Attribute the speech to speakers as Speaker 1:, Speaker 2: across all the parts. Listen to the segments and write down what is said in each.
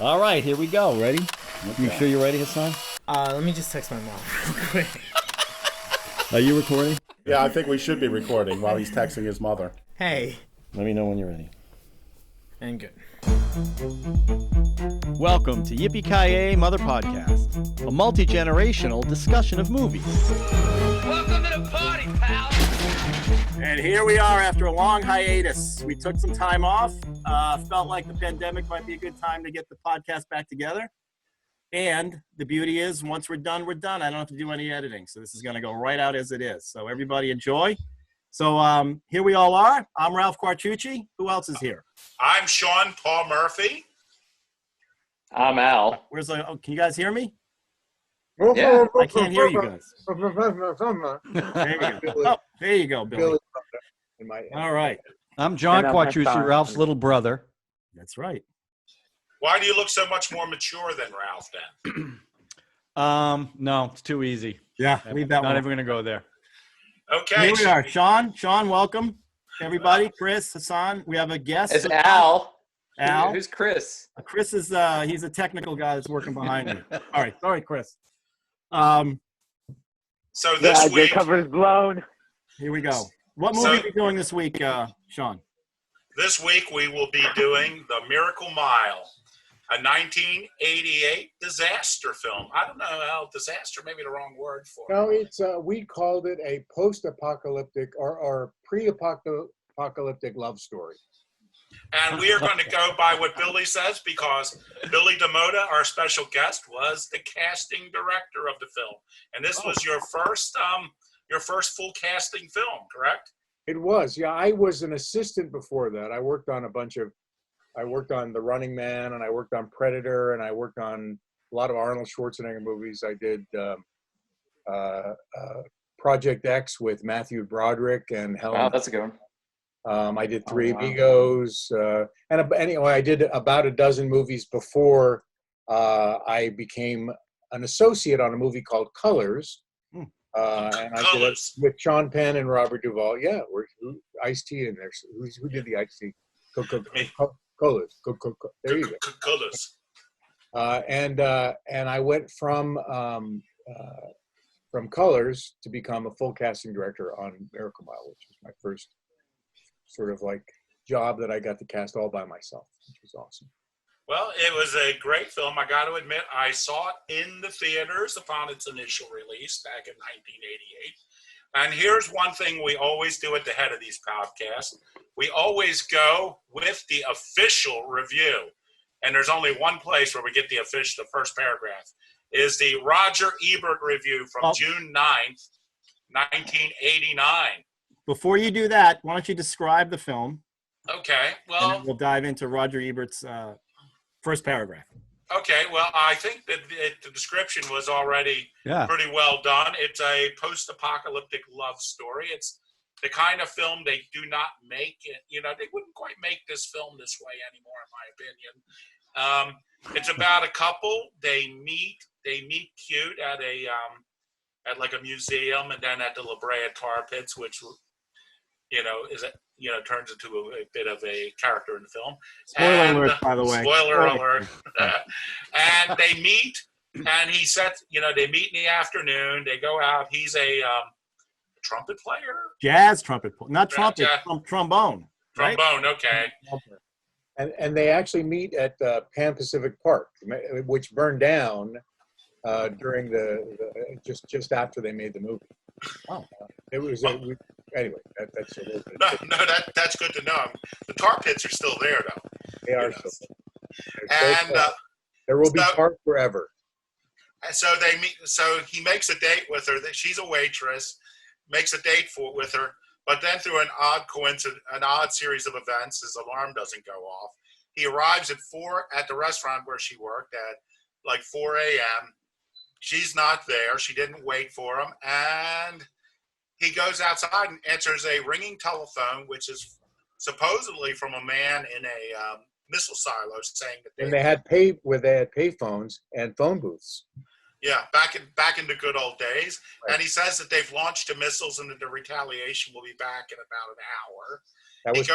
Speaker 1: All right, here we go. Ready? Okay. You sure you're ready, Hassan?
Speaker 2: Let me just text my mom real quick.
Speaker 1: Are you recording?
Speaker 3: Yeah, I think we should be recording while he's texting his mother.
Speaker 2: Hey.
Speaker 1: Let me know when you're ready.
Speaker 2: And good.
Speaker 1: Welcome to Yippee-Ki-Yay Mother Podcast, a multi-generational discussion of movies.
Speaker 4: Welcome to the party, pal!
Speaker 3: And here we are after a long hiatus. We took some time off. Felt like the pandemic might be a good time to get the podcast back together. And the beauty is, once we're done, we're done. I don't have to do any editing. So this is going to go right out as it is. So everybody enjoy. So here we all are. I'm Ralph Quartucci. Who else is here?
Speaker 5: I'm Sean Paul Murphy.
Speaker 4: I'm Al.
Speaker 3: Can you guys hear me?
Speaker 4: Yeah.
Speaker 3: I can't hear you guys. There you go. Oh, there you go, Billy. All right.
Speaker 1: I'm John Quartucci, Ralph's little brother.
Speaker 3: That's right.
Speaker 5: Why do you look so much more mature than Ralph then?
Speaker 1: No, it's too easy.
Speaker 3: Yeah, leave that
Speaker 1: Not
Speaker 3: one.
Speaker 1: even going to go there.
Speaker 5: Okay.
Speaker 3: Here we are. Sean, welcome. Everybody, Chris, Hassan. We have a guest.
Speaker 4: It's Al.
Speaker 3: Al.
Speaker 4: Who's Chris?
Speaker 3: Chris is he's a technical guy that's working behind me. All right, sorry, Chris.
Speaker 5: So this week,
Speaker 6: cover's blown.
Speaker 3: Here we go. What movie are we doing this week, Sean?
Speaker 5: this week we will be doing The Miracle Mile, a 1988 disaster film. I don't know how disaster, maybe the wrong word for it.
Speaker 6: No, it's we called it a post-apocalyptic or pre-apocalyptic love story.
Speaker 5: And we are going to go by what Billy says because Billy DaMota, our special guest, was the casting director of the film. And this was your first full casting film, correct?
Speaker 6: It was, yeah. I was an assistant before that. I worked on The Running Man, and I worked on Predator, and I worked on a lot of Arnold Schwarzenegger movies. I did Project X with Matthew Broderick and Helen.
Speaker 4: Wow, that's a good one.
Speaker 6: I did Three Amigos, and anyway, I did about a dozen movies before I became an associate on a movie called Colors, and I did it with Sean Penn and Robert Duvall. Yeah, Ice-T in there. Who did the Ice-T? Colors. There you go.
Speaker 5: Colors.
Speaker 6: And I went from Colors to become a full casting director on Miracle Mile, which was my first sort of like job that I got to cast all by myself, which was awesome.
Speaker 5: Well, it was a great film. I got to admit, I saw it in the theaters upon its initial release back in 1988. And here's one thing we always do at the head of these podcasts. We always go with the official review. And there's only one place where we get the first paragraph, is the Roger Ebert review from June 9th, 1989.
Speaker 3: Before you do that, why don't you describe the film?
Speaker 5: Okay,
Speaker 3: And
Speaker 5: well,
Speaker 3: then we'll dive into Roger Ebert's first paragraph.
Speaker 5: okay, well, I think that the description was already pretty well done. It's a post-apocalyptic love story. It's the kind of film they do not make. You know, they wouldn't quite make this film this way anymore, in my opinion. It's about a couple. They meet cute at at like a museum, and then at the La Brea Tar Pits, which turns into a bit of a character in the film.
Speaker 3: Spoiler alert, by the way.
Speaker 5: Spoiler alert. And they meet, and they meet in the afternoon. They go out. He's a trumpet player?
Speaker 3: Jazz trumpet, not trumpet, trombone. Right?
Speaker 5: Trombone, okay.
Speaker 6: And they actually meet at Pan Pacific Park, which burned down during just after they made the movie.
Speaker 3: Wow.
Speaker 6: It was anyway. That's a little bit.
Speaker 5: No, that's good to know. The tar pits are still there, though.
Speaker 6: They are still
Speaker 5: there. And
Speaker 6: there will be park forever.
Speaker 5: And so they meet. So he makes a date with her. She's a waitress. Makes a date with her, but then through an odd series of events, his alarm doesn't go off. He arrives at the restaurant where she worked at like 4 a.m. She's not there. She didn't wait for him. And he goes outside and answers a ringing telephone, which is supposedly from a man in a missile silo saying that
Speaker 6: they had pay phones and phone booths.
Speaker 5: Yeah, back in the good old days.
Speaker 6: Right.
Speaker 5: And he says that they've launched the missiles and that the retaliation will be back in about an hour.
Speaker 6: That was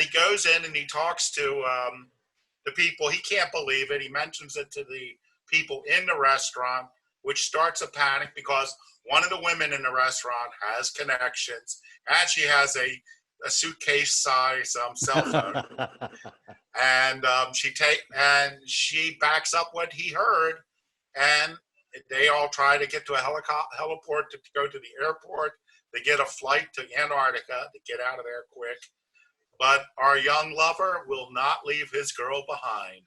Speaker 5: he goes in and he talks to the people. He can't believe it. He mentions it to the people in the restaurant, which starts a panic because one of the women in the restaurant has connections, and she has a suitcase size cell phone, and she backs up what he heard, and they all try to get to a heliport to go to the airport. They get a flight to Antarctica to get out of there quick. But our young lover will not leave his girl behind,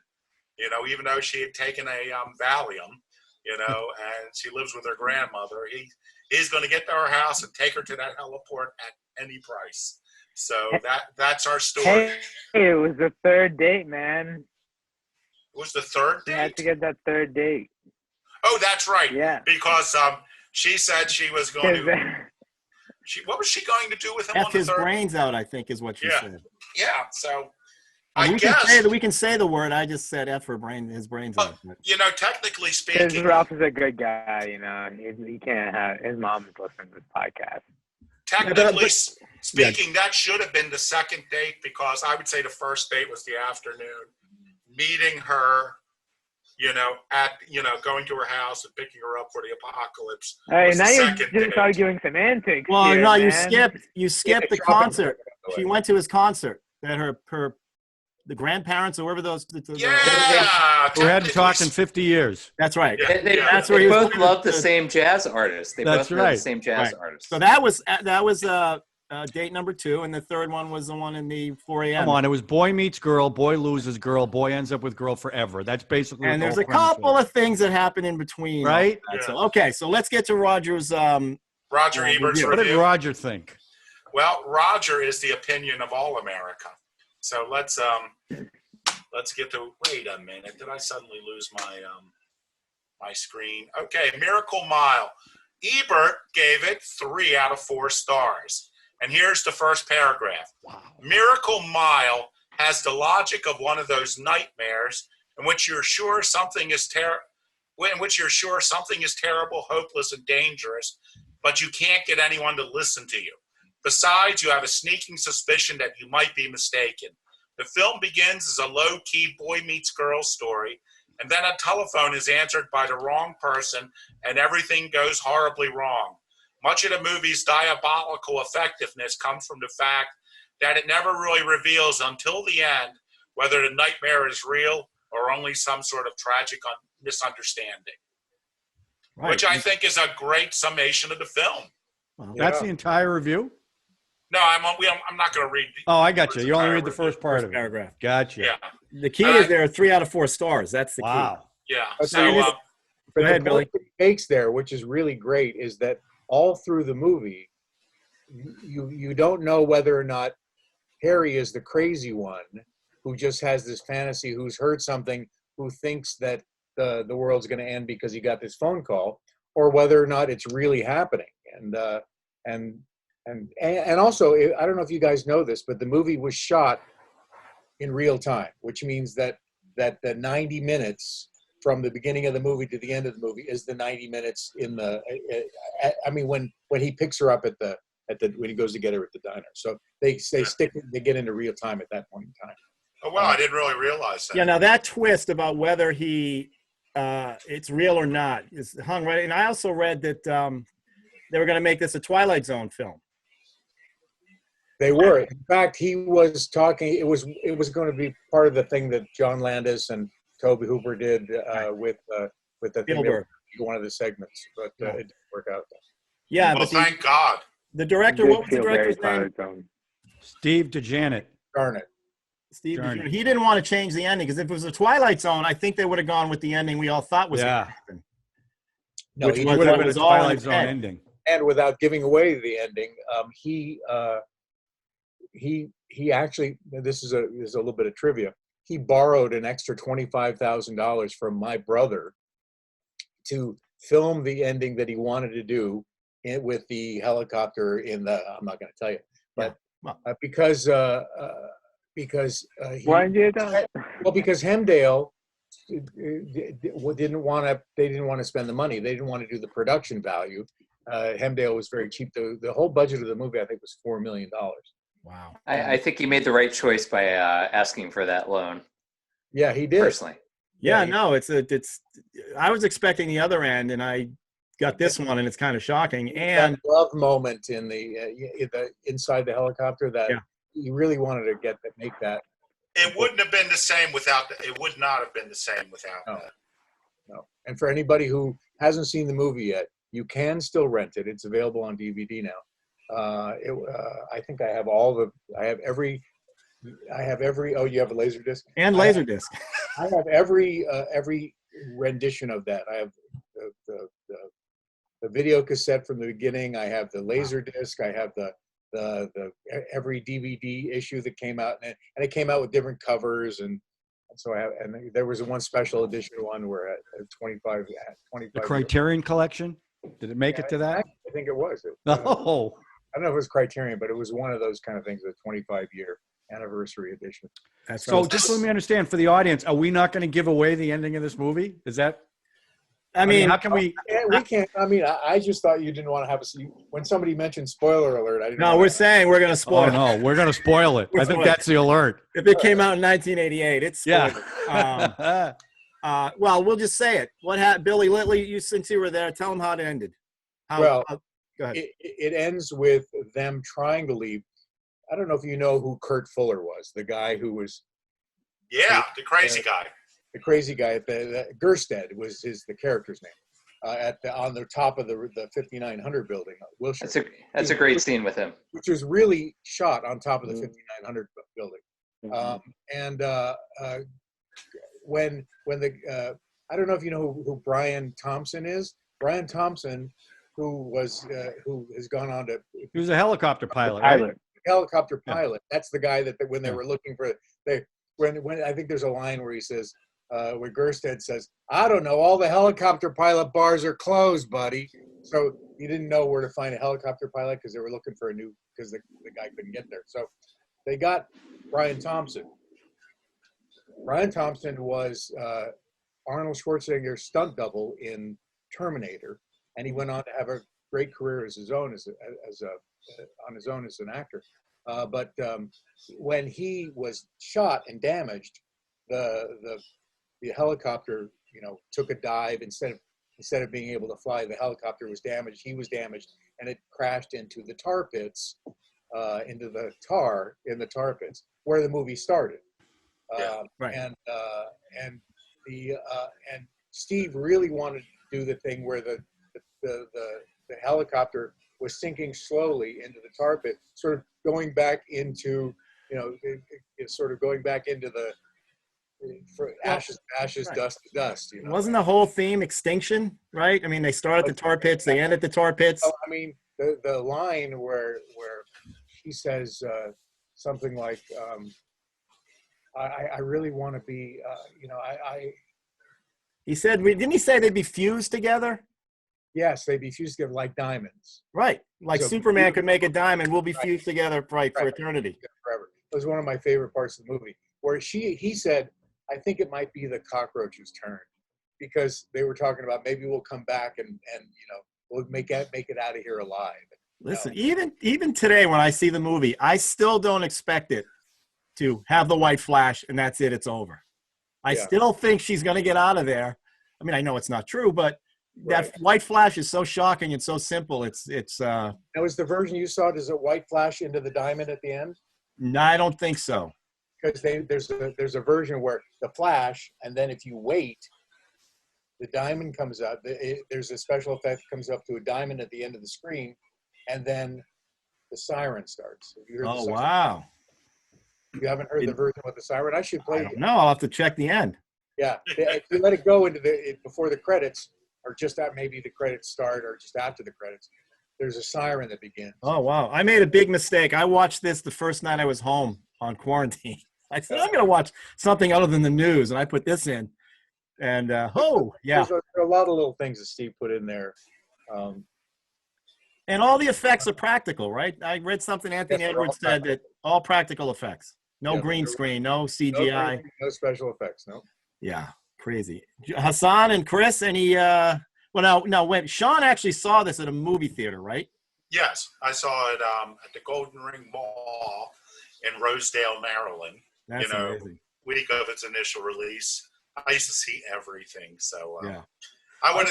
Speaker 5: even though she had taken a Valium, and she lives with her grandmother. He's going to get to her house and take her to that heliport at any price. So that's our story.
Speaker 7: Hey, it was the third date, man.
Speaker 5: It was the third date?
Speaker 7: You had to get that third date.
Speaker 5: Oh, that's right.
Speaker 7: Yeah.
Speaker 5: Because she said she was going to... what was she going to do with him
Speaker 3: F
Speaker 5: on the
Speaker 3: his
Speaker 5: third?
Speaker 3: brains out, I think, is what she said.
Speaker 5: Yeah, so
Speaker 3: We can say the word. I just said F his brains out.
Speaker 5: Technically speaking...
Speaker 7: Because Ralph is a good guy, He can't have... His mom's listening to this podcast.
Speaker 5: Technically speaking, that should have been the second date because I would say the first date was the afternoon. Meeting her... going to her house and picking her up for the apocalypse.
Speaker 7: Hey, now you're just arguing semantics.
Speaker 3: Well,
Speaker 7: here,
Speaker 3: no,
Speaker 7: man.
Speaker 3: you skipped the concert. She went to his concert. That the grandparents or whoever those.
Speaker 5: Yeah,
Speaker 1: we hadn't talked in 50 years.
Speaker 3: That's right.
Speaker 4: They
Speaker 3: That's where he was
Speaker 4: both love the same jazz artist. They
Speaker 1: That's
Speaker 4: both love
Speaker 1: right.
Speaker 4: the same jazz
Speaker 3: Right.
Speaker 4: artist.
Speaker 3: So that was date number 2, and the third one was the one in the 4 a.m.
Speaker 1: Come on, it was boy meets girl, boy loses girl, boy ends up with girl forever. That's basically.
Speaker 3: And
Speaker 1: what
Speaker 3: there's
Speaker 1: the
Speaker 3: a
Speaker 1: whole premise
Speaker 3: couple
Speaker 1: was.
Speaker 3: of things that happen in between.
Speaker 1: Right?
Speaker 3: So let's get to Roger's.
Speaker 5: Roger Ebert's
Speaker 3: review.
Speaker 1: What did
Speaker 5: review.
Speaker 1: Roger think?
Speaker 5: Well, Roger is the opinion of all America. So let's get to. Wait a minute! Did I suddenly lose my screen? Okay, Miracle Mile. Ebert gave it 3 out of 4 stars. And here's the first paragraph. Wow. Miracle Mile has the logic of one of those nightmares in which you're sure something is terrible, hopeless, and dangerous, but you can't get anyone to listen to you. Besides, you have a sneaking suspicion that you might be mistaken. The film begins as a low-key boy meets girl story, and then a telephone is answered by the wrong person, and everything goes horribly wrong. Much of the movie's diabolical effectiveness comes from the fact that it never really reveals until the end whether the nightmare is real or only some sort of tragic misunderstanding. Right. Which I think is a great summation of the film.
Speaker 1: That's the entire review?
Speaker 5: No, I'm not going to read.
Speaker 1: Oh, I got you. You only read the first part of it.
Speaker 3: Paragraph.
Speaker 1: Gotcha.
Speaker 5: Yeah.
Speaker 3: The key is there are 3 out of 4 stars. That's the key.
Speaker 1: Wow.
Speaker 5: Yeah.
Speaker 6: So,
Speaker 3: Go ahead,
Speaker 6: the
Speaker 3: Billy.
Speaker 6: point that he makes there, which is really great, is that all through the movie, you don't know whether or not Harry is the crazy one who just has this fantasy, who's heard something, who thinks that the world's going to end because he got this phone call, or whether or not it's really happening. And also, I don't know if you guys know this, but the movie was shot in real time, which means that the 90 minutes from the beginning of the movie to the end of the movie is the 90 minutes in the. When he picks her up when he goes to get her at the diner. So they get into real time at that point in time.
Speaker 5: Oh wow, I didn't really realize that.
Speaker 3: Yeah, now that twist about whether it's real or not is hung right. And I also read that they were going to make this a Twilight Zone film.
Speaker 6: They were. In fact, he was talking. It was going to be part of the thing that John Landis and Toby Hooper did with the thing. One of the segments, but it didn't work out.
Speaker 3: Yeah,
Speaker 5: well, thank God.
Speaker 3: The director. What was the director's name?
Speaker 1: Steve DeJarnett.
Speaker 3: Steve, he didn't want to change the ending because if it was a Twilight Zone, I think they would have gone with the ending we all thought was going to happen.
Speaker 6: No,
Speaker 1: which would have been a Twilight Zone ending.
Speaker 6: And without giving away the ending, he actually, this is a little bit of trivia. He borrowed an extra $25,000 from my brother to film the ending that he wanted to do with the helicopter in the. I'm not going to tell you, but because
Speaker 7: why did you do that?
Speaker 6: Well, because Hemdale didn't want to spend the money. They didn't want to do the production value. Hemdale was very cheap. The whole budget of the movie, I think, was $4 million.
Speaker 3: Wow.
Speaker 4: I think he made the right choice by asking for that loan.
Speaker 6: Yeah, he did.
Speaker 4: personally.
Speaker 3: Yeah,
Speaker 6: Yeah,
Speaker 3: no, it's. I was expecting the other end, and I got this one, and it's kind of shocking. And
Speaker 6: that love moment in the inside the helicopter that
Speaker 3: Yeah.
Speaker 6: he really wanted to make that.
Speaker 5: It wouldn't have been the same without. It would not have been the same without
Speaker 6: No.
Speaker 5: that.
Speaker 6: No. And for anybody who hasn't seen the movie yet, you can still rent it. It's available on DVD now. I think I have I have every. Oh, you have a Laserdisc?
Speaker 3: and Laserdisc.
Speaker 6: I have every rendition of that. I have the video cassette from the beginning. I have the Laserdisc. I have the every DVD issue that came out, and it came out with different covers, and so I have. And there was one special edition one where at 25.
Speaker 1: The Criterion Collection. Did it make it to that?
Speaker 6: I think it was.
Speaker 1: Oh,
Speaker 6: I don't know if it was Criterion, but it was one of those kind of things, a 25-year anniversary edition.
Speaker 3: That's
Speaker 1: so
Speaker 3: right.
Speaker 1: just let me understand for the audience: are we not going to give away the ending of this movie? Is that?
Speaker 3: I mean,
Speaker 1: how can we?
Speaker 6: We can't. I mean, I just thought you didn't want to have when somebody mentioned spoiler alert. I didn't.
Speaker 3: No, we're saying we're going to spoil.
Speaker 1: Oh no, we're going to spoil it.
Speaker 3: We're
Speaker 1: I think
Speaker 3: spoiling.
Speaker 1: that's the alert.
Speaker 3: If it came out in 1988, it's spoiled.
Speaker 1: Yeah.
Speaker 3: Well, we'll just say it. What happened, Billy Litley? Since you were there, tell them how it ended.
Speaker 6: Well,
Speaker 3: go ahead.
Speaker 6: it ends with them trying to leave. I don't know if you know who Kurt Fuller was, the guy who was
Speaker 5: Yeah, the crazy guy.
Speaker 6: the crazy guy at the Gerstead was the character's name on the top of the 5900 building, Wilshire.
Speaker 4: That's a great scene with him.
Speaker 6: Which was really shot on top of the 5900 building. When the I don't know if you know who Brian Thompson is. Brian Thompson, who has gone on to
Speaker 1: He was a helicopter pilot. Right?
Speaker 6: helicopter pilot. That's the guy that when they were looking for when I think there's a line where he says where Gerstead says, "I don't know, all the helicopter pilot bars are closed, buddy." So he didn't know where to find a helicopter pilot because they were looking for because the guy couldn't get there. So they got Brian Thompson. Brian Thompson was Arnold Schwarzenegger's stunt double in Terminator, and he went on to have a great career as on his own as an actor. But when he was shot and damaged, the helicopter, took a dive instead of being able to fly. The helicopter was damaged. He was damaged, and it crashed into the tar pits, in the tar pits where the movie started.
Speaker 3: Right.
Speaker 6: And Steve really wanted to do the thing where the helicopter was sinking slowly into the tar pit, sort of going back into, sort of going back into the ashes,
Speaker 3: right.
Speaker 6: dust to dust.
Speaker 3: Wasn't the whole theme Extinction, right? I mean, they start at the tar pits, they end at the tar pits.
Speaker 6: Oh, I mean, the line where he says something like, I really want to be,
Speaker 3: He said, didn't he say they'd be fused together?
Speaker 6: Yes, they'd be fused together like diamonds.
Speaker 3: Right. Like
Speaker 6: So-
Speaker 3: Superman could make a diamond, we'll be
Speaker 6: Right.
Speaker 3: fused together for
Speaker 6: Right.
Speaker 3: eternity.
Speaker 6: Forever. It was one of my favorite parts of the movie, where he said, I think it might be the cockroach's turn, because they were talking about maybe we'll come back and we'll make it out of here alive.
Speaker 3: Listen, even today when I see the movie, I still don't expect it to have the white flash and that's it, it's over. I
Speaker 6: Yeah.
Speaker 3: still think she's going to get out of there. I mean, I know it's not true, but that
Speaker 6: Right.
Speaker 3: white flash is so shocking and so simple. It's
Speaker 6: Now, is the version you saw, does it white flash into the diamond at the end?
Speaker 3: no, I don't think so.
Speaker 6: Because there's a version where the flash, and then if you wait, the diamond comes up. There's a special effect that comes up to a diamond at the end of the screen, and then the siren starts. Have you heard the
Speaker 3: Oh,
Speaker 6: siren?
Speaker 3: wow.
Speaker 6: You haven't heard the version with the siren? I should
Speaker 3: I
Speaker 6: play
Speaker 3: don't
Speaker 6: it.
Speaker 3: know. I'll have to check the end.
Speaker 6: Yeah, if you let it go into before the credits, or just at maybe the credits start, or just after the credits, there's a siren that begins.
Speaker 3: Oh, wow. I made a big mistake. I watched this the first night I was home on quarantine. I said, I'm going to watch something other than the news, and I put this in. And, yeah.
Speaker 6: There are a lot of little things that Steve put in there.
Speaker 3: And all the effects are practical, right? I read something Anthony
Speaker 6: Yes, they're all
Speaker 3: Edwards said that all practical effects. No
Speaker 6: Yeah,
Speaker 3: green
Speaker 6: they're-
Speaker 3: screen, no CGI.
Speaker 6: No special effects, no.
Speaker 3: Yeah, crazy. Hassan and Chris, any wait, Sean actually saw this at a movie theater, right?
Speaker 5: Yes, I saw it at the Golden Ring Mall in Rosedale, Maryland.
Speaker 3: That's
Speaker 5: You know,
Speaker 3: amazing.
Speaker 5: week of its initial release. I used to see everything, so
Speaker 1: Yeah.
Speaker 5: I would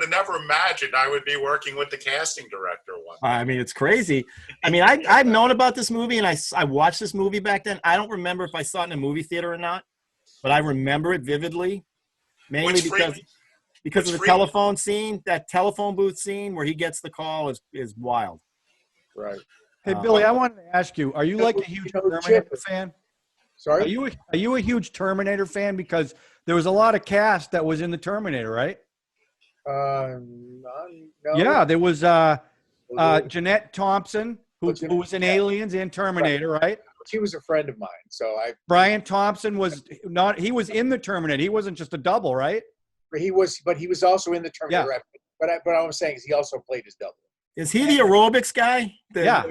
Speaker 5: have never imagined I would be working with the casting director one.
Speaker 3: I mean, it's crazy. I mean, I've known about this movie, and I watched this movie back then. I don't remember if I saw it in a movie theater or not, but I remember it vividly, mainly because of the telephone scene. That telephone booth scene where he gets the call is wild.
Speaker 6: Right.
Speaker 1: Hey, Billy, I wanted to ask you, are you like a huge Terminator fan?
Speaker 6: Sorry?
Speaker 1: Are you a huge Terminator fan? Because there was a lot of cast that was in the Terminator, right?
Speaker 6: No.
Speaker 1: Yeah, there was Jeanette Thompson, who was in Aliens and Terminator, right?
Speaker 6: She was a friend of mine, so
Speaker 1: Brian Thompson was not. He was in the Terminator. He wasn't just a double, right?
Speaker 6: he was also in the Terminator.
Speaker 1: Yeah.
Speaker 6: But what I was saying is he also played his double.
Speaker 3: Is he the aerobics guy?
Speaker 1: Yeah.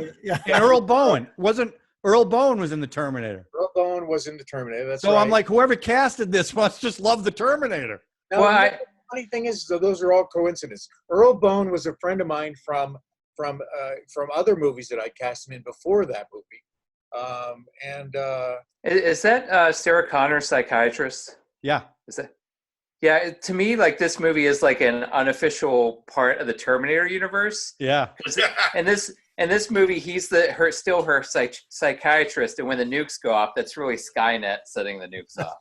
Speaker 1: And Earl Bowen was in the Terminator.
Speaker 6: Earl Bowen was in the Terminator. That's
Speaker 1: So
Speaker 6: right.
Speaker 1: I'm like, whoever casted this must just love the Terminator.
Speaker 6: No, the funny thing is, so those are all coincidences. Earl Bowen was a friend of mine from other movies that I cast him in before that movie.
Speaker 4: Is that Sarah Connor, psychiatrist?
Speaker 1: Yeah.
Speaker 4: Is that? Yeah, to me, like this movie is like an unofficial part of the Terminator universe.
Speaker 1: Yeah.
Speaker 4: And this movie, he's still her psychiatrist, and when the nukes go off, that's really Skynet setting the nukes off.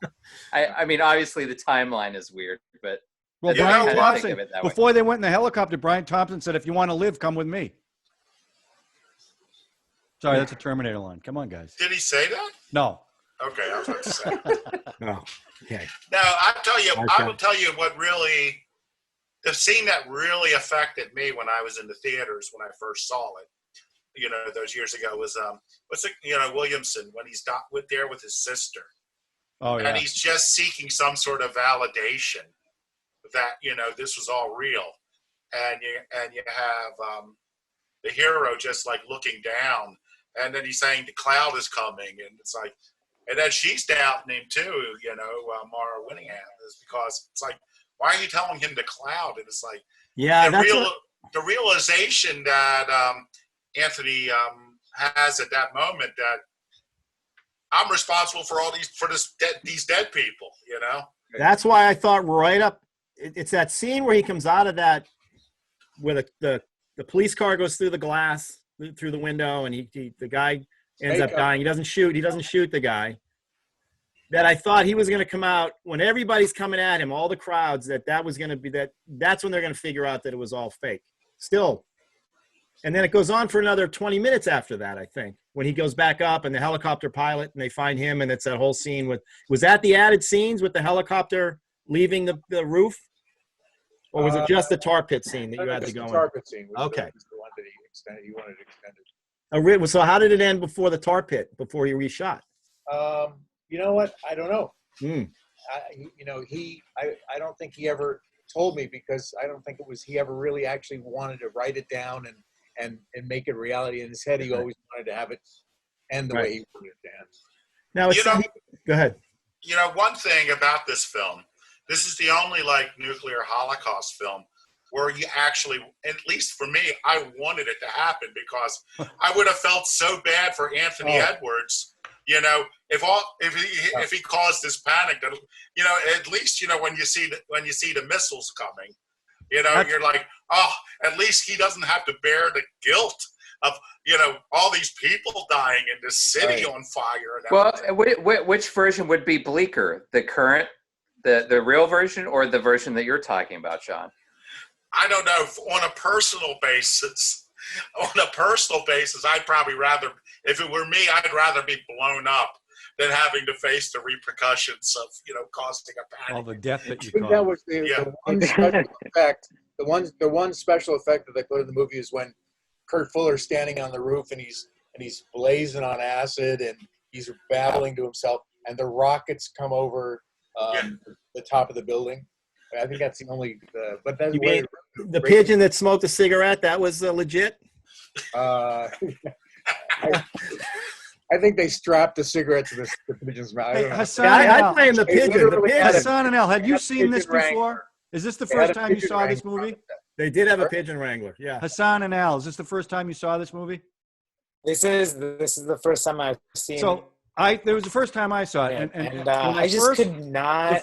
Speaker 4: I mean, obviously the timeline is weird, but
Speaker 1: Well,
Speaker 5: Yeah,
Speaker 1: Brian
Speaker 5: I
Speaker 1: Thompson,
Speaker 4: think of it that way.
Speaker 1: before they went in the helicopter, Brian Thompson said, if you want to live, come with me. Sorry, that's a Terminator line. Come on, guys.
Speaker 5: Did he say that?
Speaker 1: No.
Speaker 5: Okay, I was about to say.
Speaker 3: Oh, okay.
Speaker 5: No, I
Speaker 3: Okay.
Speaker 5: will tell you what really, the scene that really affected me when I was in the theaters when I first saw it, those years ago was Williamson, when he's there with his sister,
Speaker 1: Oh, yeah.
Speaker 5: and he's just seeking some sort of validation that this was all real, and you have the hero just like looking down, and then he's saying the cloud is coming, and it's like. And then she's doubting him too, Mare Winningham, is because it's like, why are you telling him the cloud? And it's like,
Speaker 3: Yeah,
Speaker 5: the realization that Anthony has at that moment that I'm responsible for these dead people,
Speaker 3: That's why I thought right up. It's that scene where he comes out of that, where the police car goes through the glass, through the window, and the guy ends up dying. He doesn't shoot the guy. That I thought he was going to come out when everybody's coming at him, all the crowds, that was going to be that's when they're going to figure out that it was all fake. Still. And then it goes on for another 20 minutes after that, I think, when he goes back up and the helicopter pilot and they find him, and it's that whole scene was that the added scenes with the helicopter leaving the roof? Or was it just the tar pit scene that you had to go in?
Speaker 6: The tar pit scene.
Speaker 3: Okay.
Speaker 6: Was the one that he wanted extended.
Speaker 3: So how did it end before the tar pit, before he reshot?
Speaker 6: You know what? I don't know.
Speaker 3: Mm.
Speaker 6: I don't think he ever told me, because I don't think he ever really actually wanted to write it down and make it reality in his head. He always wanted to have it end the way he wanted it to end.
Speaker 3: Now, go ahead.
Speaker 5: One thing about this film, this is the only nuclear Holocaust film where you actually, at least for me, I wanted it to happen, because I would have felt so bad for Anthony Edwards. If he caused this panic, that at least when you see the missiles coming, you're like, oh, at least he doesn't have to bear the guilt of all these people dying and the city on fire. And
Speaker 4: well, which version would be bleaker? The current, the real version, or the version that you're talking about, Sean?
Speaker 5: I don't know. On a personal basis, I'd probably rather, if it were me, I'd rather be blown up than having to face the repercussions of, causing a panic.
Speaker 1: All the death that you
Speaker 6: I think that was the one special effect. The one special effect that they put in the movie is when Kurt Fuller's standing on the roof and he's blazing on acid and he's babbling to himself, and the rockets come over the top of the building. I think that's the only. But that's
Speaker 3: the pigeon that smoked a cigarette, that was legit.
Speaker 6: I think they strapped the cigarette to the pigeon's mouth.
Speaker 1: Hey, Hassan,
Speaker 3: I blame the pigeon.
Speaker 1: Hassan and El, had you seen this before? Is this the first time you saw this movie?
Speaker 3: They did have a pigeon wrangler. Yeah.
Speaker 1: Hassan and Al, is this the first time you saw this movie?
Speaker 7: This is the first time I've seen.
Speaker 1: So
Speaker 8: There was the first time I saw it, and when
Speaker 2: I just
Speaker 8: first,
Speaker 2: could not.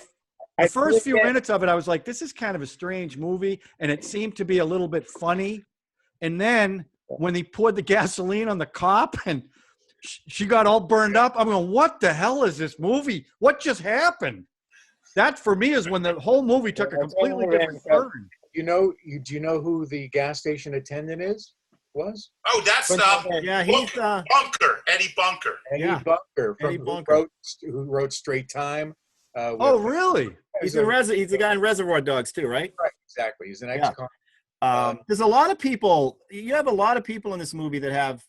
Speaker 8: The first few minutes of it, I was like, "This is kind of a strange movie," and it seemed to be a little bit funny. And then when he poured the gasoline on the cop and she got all burned up, I'm going, "What the hell is this movie? What just happened?" That for me is when the whole movie took a completely different turn.
Speaker 6: Do you know who the gas station attendant was?
Speaker 5: Oh, that's
Speaker 3: Yeah, he's
Speaker 5: Bunker, Eddie Bunker.
Speaker 6: Eddie Bunker,
Speaker 3: Eddie Bunker.
Speaker 6: Who wrote Straight Time.
Speaker 8: Oh, really?
Speaker 3: He's the guy in Reservoir Dogs too, right?
Speaker 6: Right, exactly. He's an ex-con.
Speaker 3: There's a lot of people. You have a lot of people in this movie that have,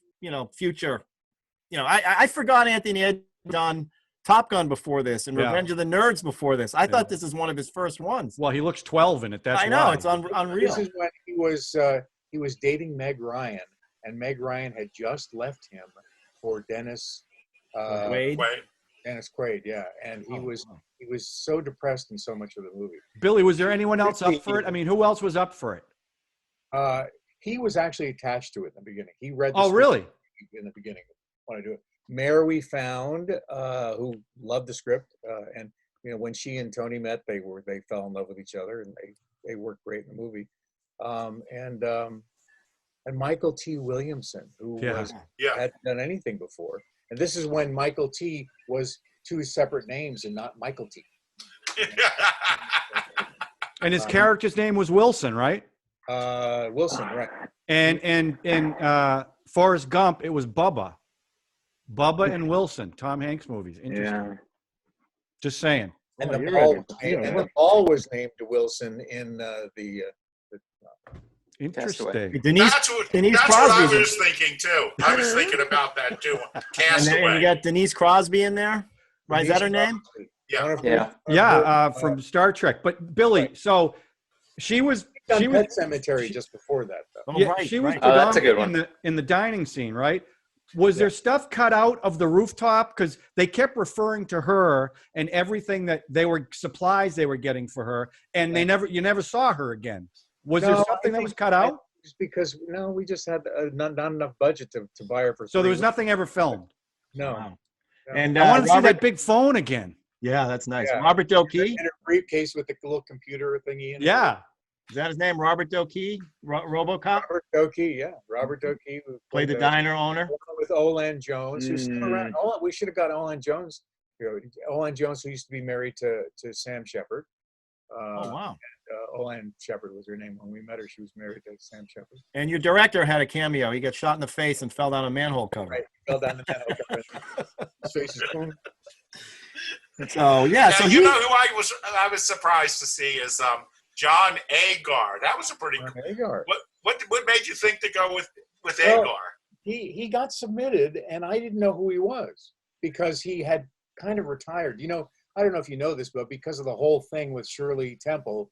Speaker 3: future. I forgot Anthony had done Top Gun before this and Revenge of the Nerds before this. I thought this is one of his first ones.
Speaker 8: Well, he looks 12 in it. That's
Speaker 3: I know.
Speaker 8: why.
Speaker 3: It's unreal.
Speaker 6: This is when he was dating Meg Ryan, and Meg Ryan had just left him for Dennis
Speaker 3: Quaid.
Speaker 6: Dennis Quaid, yeah, and he was so depressed in so much of the movie.
Speaker 8: Billy, was there anyone else up for it? I mean, who else was up for it?
Speaker 6: He was actually attached to it in the beginning. He read.
Speaker 8: Oh, really?
Speaker 6: In the beginning, want to do it. Mare we found, who loved the script, and when she and Tony met, they fell in love with each other, and they worked great in the movie. And Michael T. Williamson, who hadn't done anything before. And this is when Michael T. was two separate names and not Michael T.
Speaker 8: And his character's name was Wilson, right?
Speaker 6: Wilson, right.
Speaker 8: And Forrest Gump, it was Bubba. Bubba and Wilson, Tom Hanks movies. Interesting.
Speaker 7: Yeah.
Speaker 8: Just saying.
Speaker 6: And the ball was named Wilson in the
Speaker 8: Interesting.
Speaker 3: Denise
Speaker 5: that's
Speaker 3: Crosby.
Speaker 5: what I was thinking too. I was thinking about that too. Castaway.
Speaker 3: And you got Denise Crosby in there, right? Is that her name?
Speaker 6: Yeah.
Speaker 8: From Star Trek. But Billy, so she was
Speaker 6: Pet Cemetery just before that, though.
Speaker 3: Oh, right,
Speaker 8: she was
Speaker 4: that's a good one.
Speaker 8: in the dining scene, right? Was there stuff cut out of the rooftop? Because they kept referring to her and everything that supplies they were getting for her, and you never saw her again. Was there something that was cut out?
Speaker 6: Just because we just had not enough budget to buy her for.
Speaker 8: So there was nothing ever filmed.
Speaker 6: No.
Speaker 3: Wow. And
Speaker 8: I want to see that big phone again.
Speaker 3: Yeah, that's nice.
Speaker 6: Yeah.
Speaker 3: Robert Delkey.
Speaker 6: In a briefcase with the little computer thingy in it.
Speaker 8: Yeah.
Speaker 3: Is that his name? Robert Delkey? RoboCop?
Speaker 6: Robert Delkey, yeah. Robert Delkey. Who
Speaker 3: played the diner owner.
Speaker 6: With Olan Jones, who's still around. We should have got Olan Jones. Olan Jones, who used to be married to Sam Shepard.
Speaker 3: Oh, wow.
Speaker 6: Olan Shepard was her name. When we met her, she was married to Sam Shepard.
Speaker 3: And your director had a cameo. He got shot in the face and fell down a manhole cover.
Speaker 6: Right. Fell down the manhole cover. His face is boom.
Speaker 3: So, yeah. So
Speaker 5: you know who I was surprised to see is John Agar. That was a pretty
Speaker 6: John Agar.
Speaker 5: What made you think to go with Agar?
Speaker 6: He got submitted, and I didn't know who he was because he had kind of retired. I don't know if you know this, but because of the whole thing with Shirley Temple,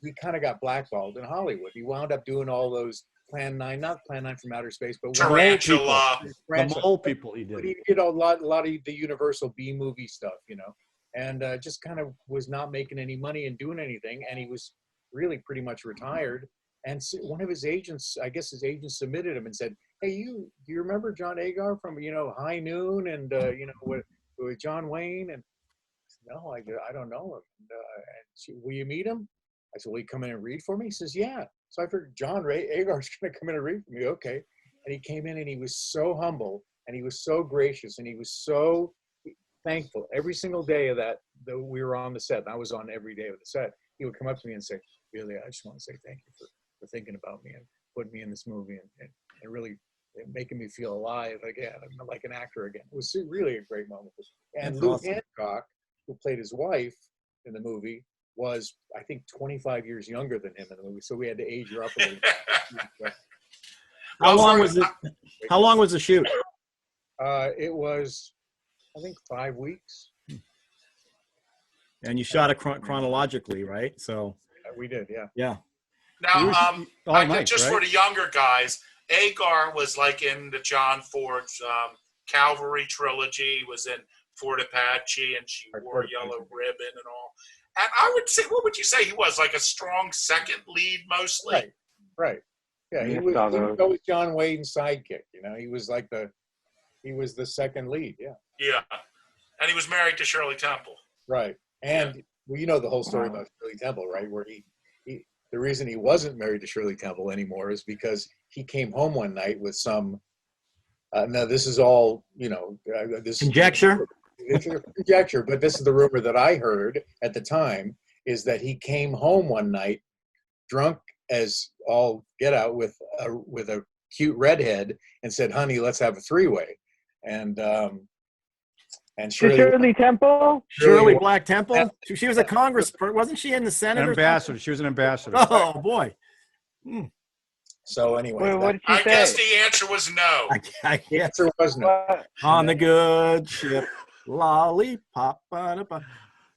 Speaker 6: he kind of got blackballed in Hollywood. He wound up doing all those Plan 9, not Plan 9 from Outer Space, but
Speaker 5: Tarantula.
Speaker 8: The mole people he did.
Speaker 6: But he did a lot of the Universal B movie stuff, and just kind of was not making any money and doing anything, and he was really pretty much retired. And so one of his agents, I guess his agent submitted him and said, "Hey, do you remember John Agar from High Noon and with John Wayne?" And I said, "No, I don't know him." And will you meet him? I said, "Will he come in and read for me?" He says, "Yeah." So I figured John Agar's going to come in and read for me. Okay. And he came in and he was so humble and he was so gracious and he was so thankful every single day that we were on the set. And I was on every day of the set. He would come up to me and say, "Billy, I just want to say thank you for thinking about me and putting me in this movie and really making me feel alive again, like an actor again." It was really a great moment. And
Speaker 3: That's
Speaker 6: Lou
Speaker 3: awesome.
Speaker 6: Hancock, who played his wife in the movie, was, I think, 25 years younger than him in the movie, so we had to age her up a little bit.
Speaker 3: How long was the shoot?
Speaker 6: It was, I think, 5 weeks.
Speaker 3: And you shot it chronologically, right? So
Speaker 6: We did, yeah.
Speaker 3: yeah.
Speaker 5: Now,
Speaker 8: night,
Speaker 5: just
Speaker 8: right?
Speaker 5: for the younger guys, Agar was like in the John Ford's Calvary trilogy, was in Fort Apache, and she wore a yellow ribbon and all. And I would say, what would you say he was? Like a strong second lead, mostly?
Speaker 6: Right. Yeah, he was always John Wayne's sidekick. He was like he was the second lead. Yeah.
Speaker 5: Yeah, and he was married to Shirley Temple.
Speaker 6: Right. And well, you know the whole story about Shirley Temple, right? Where he the reason he wasn't married to Shirley Temple anymore is because he came home one night with some. Now this is all this
Speaker 3: Conjecture.
Speaker 6: It's conjecture, but this is the rumor that I heard at the time is that he came home one night drunk as all get out with a cute redhead and said, "Honey, let's have a three-way." And
Speaker 7: Shirley Temple?
Speaker 3: Shirley Black Temple? She was a congressperson. Wasn't she in the Senate?
Speaker 8: An ambassador. She was an ambassador.
Speaker 3: Oh, boy.
Speaker 6: So anyway.
Speaker 7: What did she
Speaker 5: I
Speaker 7: say?
Speaker 5: guess the answer was no.
Speaker 3: I
Speaker 6: The
Speaker 3: guess.
Speaker 6: answer was no.
Speaker 3: On the good ship, lollipop. Ba-da-ba.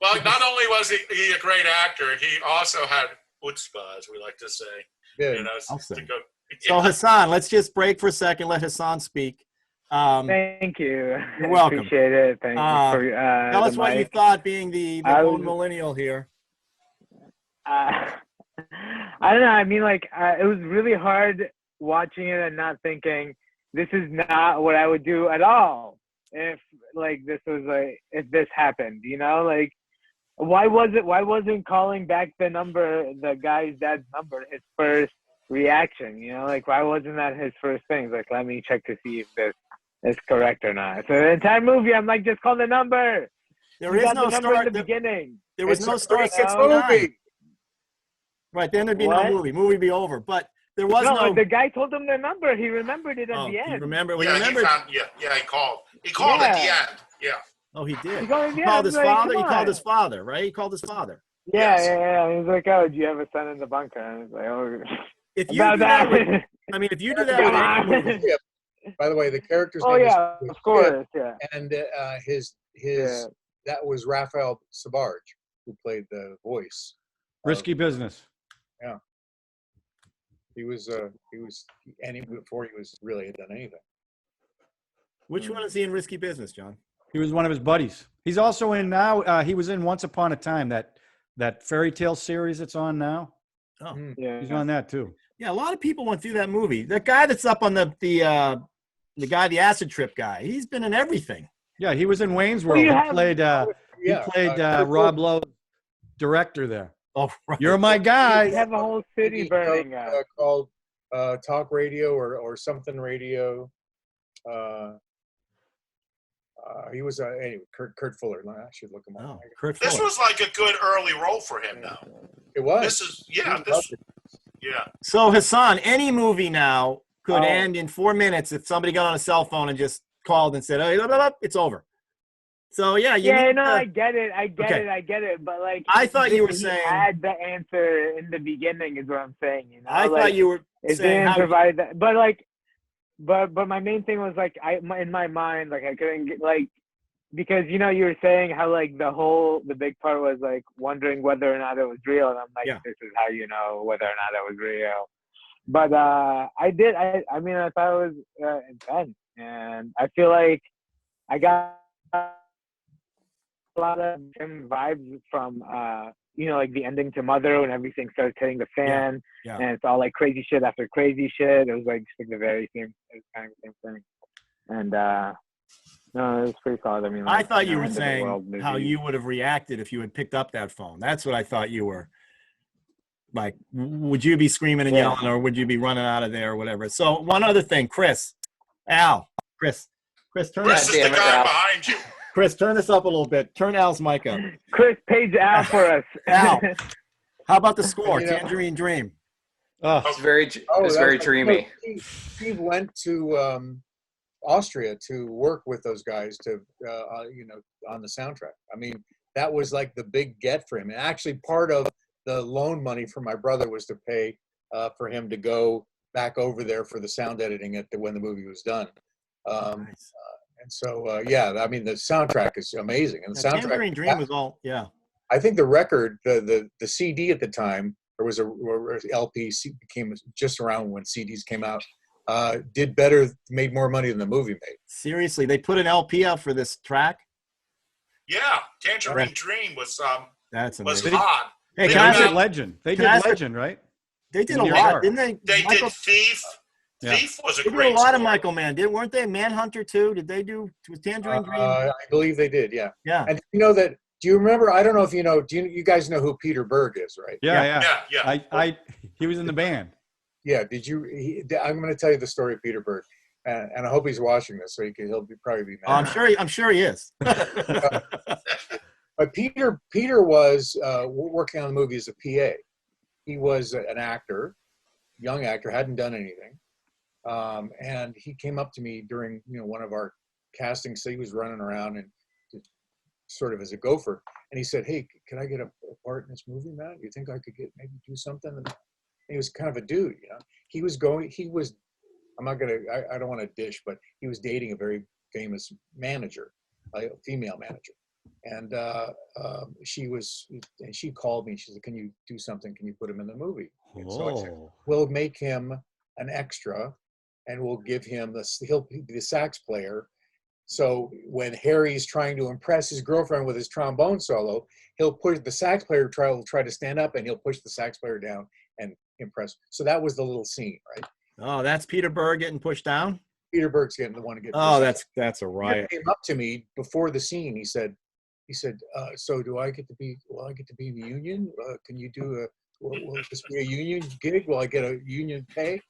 Speaker 5: Well, not only was he a great actor, he also had chutzpah, as we like to say.
Speaker 6: Yeah.
Speaker 5: You know,
Speaker 3: I'll
Speaker 5: to
Speaker 3: say.
Speaker 5: go,
Speaker 3: So Hassan, let's just break for a second. Let Hassan speak.
Speaker 7: Thank you.
Speaker 3: You're welcome.
Speaker 7: Appreciate it. Thank you for
Speaker 3: Tell us
Speaker 7: the
Speaker 3: what you
Speaker 7: mic.
Speaker 3: thought, being the lone millennial here.
Speaker 7: I don't know. I mean, like, it was really hard watching it and not thinking this is not what I would do at all if this happened. You know, like, why wasn't calling back the guy's dad's number his first reaction? You know, like, why wasn't that his first thing? Like, let me check to see if this is correct or not. So the entire movie, I'm like, just call the number.
Speaker 3: There
Speaker 7: You
Speaker 3: is
Speaker 7: got
Speaker 3: no
Speaker 7: the number
Speaker 3: start.
Speaker 7: in the beginning.
Speaker 3: There was
Speaker 6: It's
Speaker 3: no
Speaker 6: a
Speaker 3: star
Speaker 6: great
Speaker 3: 69.
Speaker 6: movie.
Speaker 3: Right, then there'd be
Speaker 7: What?
Speaker 3: no movie. Movie would be over. But there was no.
Speaker 7: The guy told him the number. He remembered it at
Speaker 3: Oh,
Speaker 7: the
Speaker 3: you
Speaker 7: end.
Speaker 3: remember? We
Speaker 5: yeah,
Speaker 3: remembered.
Speaker 5: he called. He called at the
Speaker 7: Yeah.
Speaker 5: end. Yeah.
Speaker 3: Oh, he did.
Speaker 7: He called him,
Speaker 3: He
Speaker 7: yeah,
Speaker 3: called
Speaker 7: I'm
Speaker 3: his
Speaker 7: like,
Speaker 3: father. He
Speaker 7: come
Speaker 3: called
Speaker 7: on.
Speaker 3: his father, right? He called his father.
Speaker 7: Yeah,
Speaker 5: Yes.
Speaker 7: yeah. He's like, oh, do you have a son in the bunker? And I was like, oh.
Speaker 3: If you do that with, I mean, if you do that with
Speaker 7: Come
Speaker 3: any
Speaker 7: on.
Speaker 3: movie,
Speaker 6: Yeah. By the way, the character's
Speaker 7: Oh
Speaker 6: name
Speaker 7: yeah,
Speaker 6: is
Speaker 7: of course, yeah.
Speaker 6: and his
Speaker 7: Yeah.
Speaker 6: that was Raphael Savarge who played the voice.
Speaker 8: Risky business.
Speaker 6: He was before he was really had done anything.
Speaker 3: which one is he in Risky Business, John?
Speaker 8: He was one of his buddies. He's also in now. He was in Once Upon a Time, that fairy tale series that's on now.
Speaker 3: Oh,
Speaker 7: Yeah.
Speaker 8: He's on that too.
Speaker 3: yeah. A lot of people went through that movie. That guy that's up on the acid trip guy. He's been in everything.
Speaker 8: Yeah, he was in Wayne's
Speaker 7: Well,
Speaker 8: World.
Speaker 7: you
Speaker 8: He
Speaker 7: have-
Speaker 8: played Rob Lowe's director there.
Speaker 3: Oh, right.
Speaker 8: You're my
Speaker 7: You
Speaker 8: guy.
Speaker 7: have a whole city burning up.
Speaker 6: Called Talk Radio or something radio. He was anyway. Kurt Fuller. I should look him up.
Speaker 3: Oh, Kurt
Speaker 5: This
Speaker 3: Fuller.
Speaker 5: was like a good early role for him, though.
Speaker 6: It was.
Speaker 5: This is yeah.
Speaker 3: So Hassan, any movie now could
Speaker 7: Oh.
Speaker 3: end in 4 minutes if somebody got on a cell phone and just called and said, "Hey, blah, blah, blah, it's over." So yeah, you
Speaker 7: Yeah,
Speaker 3: need
Speaker 7: no,
Speaker 3: to-
Speaker 7: I get it.
Speaker 3: Okay.
Speaker 7: I get it. But like,
Speaker 3: I thought you were
Speaker 7: he
Speaker 3: saying-
Speaker 7: had the answer in the beginning, is what I'm saying. You know,
Speaker 3: I
Speaker 7: like,
Speaker 3: thought you were
Speaker 7: it
Speaker 3: saying
Speaker 7: didn't
Speaker 3: how
Speaker 7: provide that. But like, but my main thing was like, in my mind, like I couldn't get like, because you were saying how like the big part was like wondering whether or not it was real, and I'm like,
Speaker 3: Yeah.
Speaker 7: this is how you know whether or not it was real. But I did. I mean, I thought it was intense, and I feel like I got a lot of vibes from like the ending to Mother when everything starts hitting the fan,
Speaker 3: Yeah.
Speaker 7: and it's all like crazy shit after crazy shit. It was like just like the very same, it was kind of the same thing, and no, it was pretty solid. I mean,
Speaker 3: I
Speaker 7: like,
Speaker 3: thought you were
Speaker 7: end of the
Speaker 3: saying
Speaker 7: world
Speaker 3: how
Speaker 7: movie.
Speaker 3: you would have reacted if you had picked up that phone. That's what I thought you were. Like, would you be screaming and
Speaker 7: Yeah.
Speaker 3: yelling, or would you be running out of there or whatever? So one other thing, Chris, turn
Speaker 5: Chris
Speaker 3: this,
Speaker 5: is the
Speaker 4: damn it,
Speaker 5: guy
Speaker 4: Al.
Speaker 5: behind you.
Speaker 3: Chris, turn this up a little bit. Turn Al's mic up.
Speaker 7: Chris, page out for us.
Speaker 3: Al, how about the score?
Speaker 6: You know-
Speaker 3: Tangerine Dream.
Speaker 8: Oh,
Speaker 4: It's very
Speaker 6: that
Speaker 4: very
Speaker 6: was-
Speaker 4: dreamy.
Speaker 6: Steve went to Austria to work with those guys to on the soundtrack. I mean, that was like the big get for him. And actually, part of the loan money for my brother was to pay for him to go back over there for the sound editing when the movie was done.
Speaker 3: Nice.
Speaker 6: And so, I mean, the soundtrack is amazing. And the
Speaker 3: Yeah,
Speaker 6: soundtrack,
Speaker 3: Tangerine Dream was all, yeah.
Speaker 6: I think the record, the CD at the time, there was a LP came just around when CDs came out, did better, made more money than the movie made.
Speaker 3: Seriously, they put an LP out for this track?
Speaker 5: Yeah, Tangerine
Speaker 3: Right.
Speaker 5: Dream was
Speaker 3: That's
Speaker 5: was
Speaker 3: amazing.
Speaker 5: hot.
Speaker 3: Hey,
Speaker 5: They
Speaker 3: can I
Speaker 5: did
Speaker 8: they
Speaker 3: say,
Speaker 8: did Legend. They
Speaker 3: Can
Speaker 8: did
Speaker 3: I ask a-
Speaker 8: Legend, right?
Speaker 3: they did a
Speaker 8: New
Speaker 3: lot,
Speaker 8: York.
Speaker 3: didn't they?
Speaker 5: They
Speaker 3: Michael-
Speaker 5: did Thief.
Speaker 8: Yeah.
Speaker 5: Thief was a
Speaker 3: They did
Speaker 5: great
Speaker 3: a lot of
Speaker 5: story.
Speaker 3: Michael Mann. Weren't they Manhunter too? Did they do with Tangerine Dream?
Speaker 6: I believe they did. Yeah.
Speaker 3: Yeah.
Speaker 6: And you know that? Do you remember? I don't know if you know. You guys know who Peter Berg is, right?
Speaker 8: Yeah.
Speaker 5: Yeah.
Speaker 8: He was in the band.
Speaker 6: Yeah. Did you? I'm going to tell you the story of Peter Berg, and I hope he's watching this, so he'll probably be mad.
Speaker 3: Oh, I'm sure he is.
Speaker 6: But Peter was working on the movie as a PA. He was an actor, young actor, hadn't done anything, and he came up to me during one of our castings. So he was running around and sort of as a gopher, and he said, "Hey, can I get a part in this movie, man? You think I could maybe do something?" And he was kind of a dude, He was. I'm not gonna. I don't want to dish, but he was dating a very famous manager, a female manager. And she called me. She said, "Can you do something? Can you put him in the movie?" And so I said, "We'll make him an extra, and we'll give him he'll be the sax player. So when Harry's trying to impress his girlfriend with his trombone solo, he'll push the sax player will try to stand up, and he'll push the sax player down and impress." So that was the little scene, right?
Speaker 3: Oh, that's Peter Berg getting pushed down.
Speaker 6: Peter Berg's getting the one to get.
Speaker 3: Oh,
Speaker 6: pushed
Speaker 3: that's a
Speaker 6: down.
Speaker 3: riot.
Speaker 6: He came up to me before the scene. He said, "So do I get to be? Will I get to be in the union? Can you do will this be a union gig? Will I get a union pay?"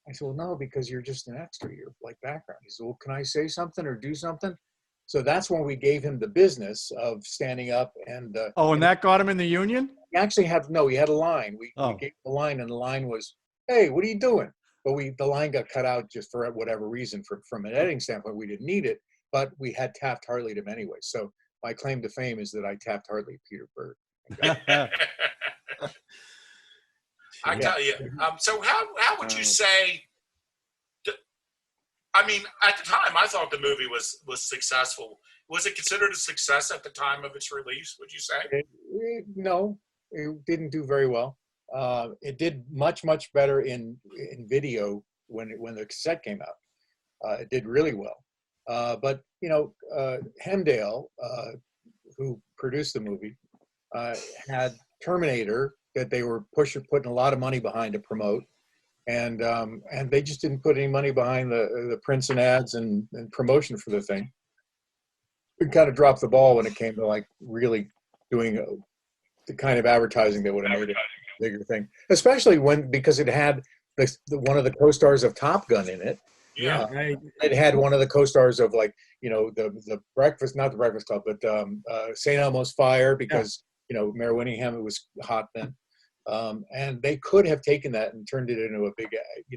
Speaker 6: I said, "Well, no, because you're just an extra. You're like background." He said, "Well, can I say something or do something?" So that's when we gave him the business of standing up and.
Speaker 8: And that got him in the union?
Speaker 6: He actually he had a line. We gave the line, and the line was, "Hey, what are you doing?" But the line got cut out just for whatever reason. From an editing standpoint, we didn't need it, but we had Taft-Hartley'd him anyway. So my claim to fame is that I Taft-Hartley Peter Berg.
Speaker 5: I tell you. So how would you say? I mean, at the time, I thought the movie was successful. Was it considered a success at the time of its release? Would you say?
Speaker 6: No, it didn't do very well. It did much better in video when the cassette came out. It did really well. But Hemdale, who produced the movie, had Terminator that they were putting a lot of money behind to promote, and they just didn't put any money behind the prints and ads and promotion for the thing. We kind of dropped the ball when it came to like really doing the kind of advertising that would have made it a bigger thing, especially because it had one of the co-stars of Top Gun in it.
Speaker 5: Yeah.
Speaker 6: It had one of the co-stars of the Breakfast, not the Breakfast Club, but St. Elmo's Fire, because Mare Winningham, it was hot then. And they could have taken that and turned it into a big,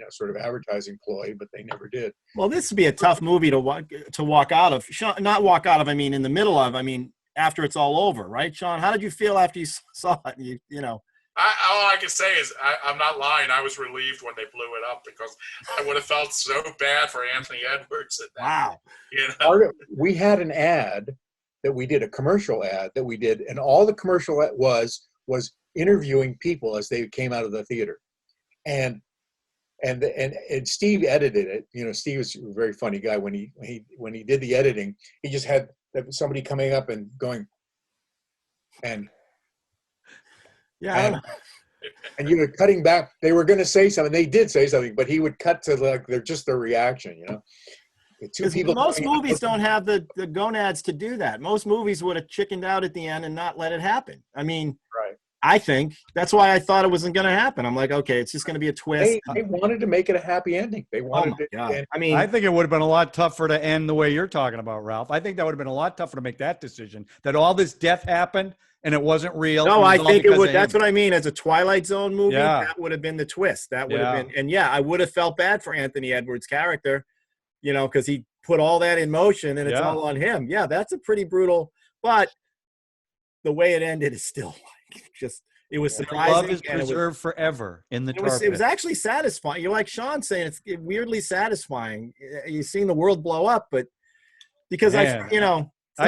Speaker 6: sort of advertising ploy, but they never did.
Speaker 3: Well, this would be a tough movie to walk out of. Not walk out of. I mean, in the middle of. I mean, after it's all over, right, Sean? How did you feel after you saw it?
Speaker 5: All I can say is I'm not lying. I was relieved when they blew it up because I would have felt so bad for Anthony Edwards.
Speaker 3: Wow.
Speaker 6: We had an ad that we did, a commercial ad that we did, and all the commercial was interviewing people as they came out of the theater, and Steve edited it. Steve was a very funny guy. When he did the editing, he just had somebody coming up and going, and and you were cutting back. They were going to say something. They did say something, but he would cut to their reaction.
Speaker 3: Most movies don't have the gonads to do that. Most movies would have chickened out at the end and not let it happen. I mean,
Speaker 6: right.
Speaker 3: I think that's why I thought it wasn't going to happen. I'm like, okay, it's just going to be a twist.
Speaker 6: They wanted to make it a happy ending. They wanted
Speaker 8: I think it would have been a lot tougher to end the way you're talking about, Ralph. I think that would have been a lot tougher to make that decision, that all this death happened and it wasn't real.
Speaker 3: No, I think it would. That's what I mean. As a Twilight Zone movie, that would have been the twist. That would have been, and I would have felt bad for Anthony Edwards' character, because he put all that in motion and it's all on him. Yeah, that's a pretty brutal, but the way it ended is still just, it was surprising.
Speaker 8: Love is preserved forever in the tar pit.
Speaker 3: It was actually satisfying. You're like Sean saying, it's weirdly satisfying. You've seen the world blow up, but because
Speaker 8: I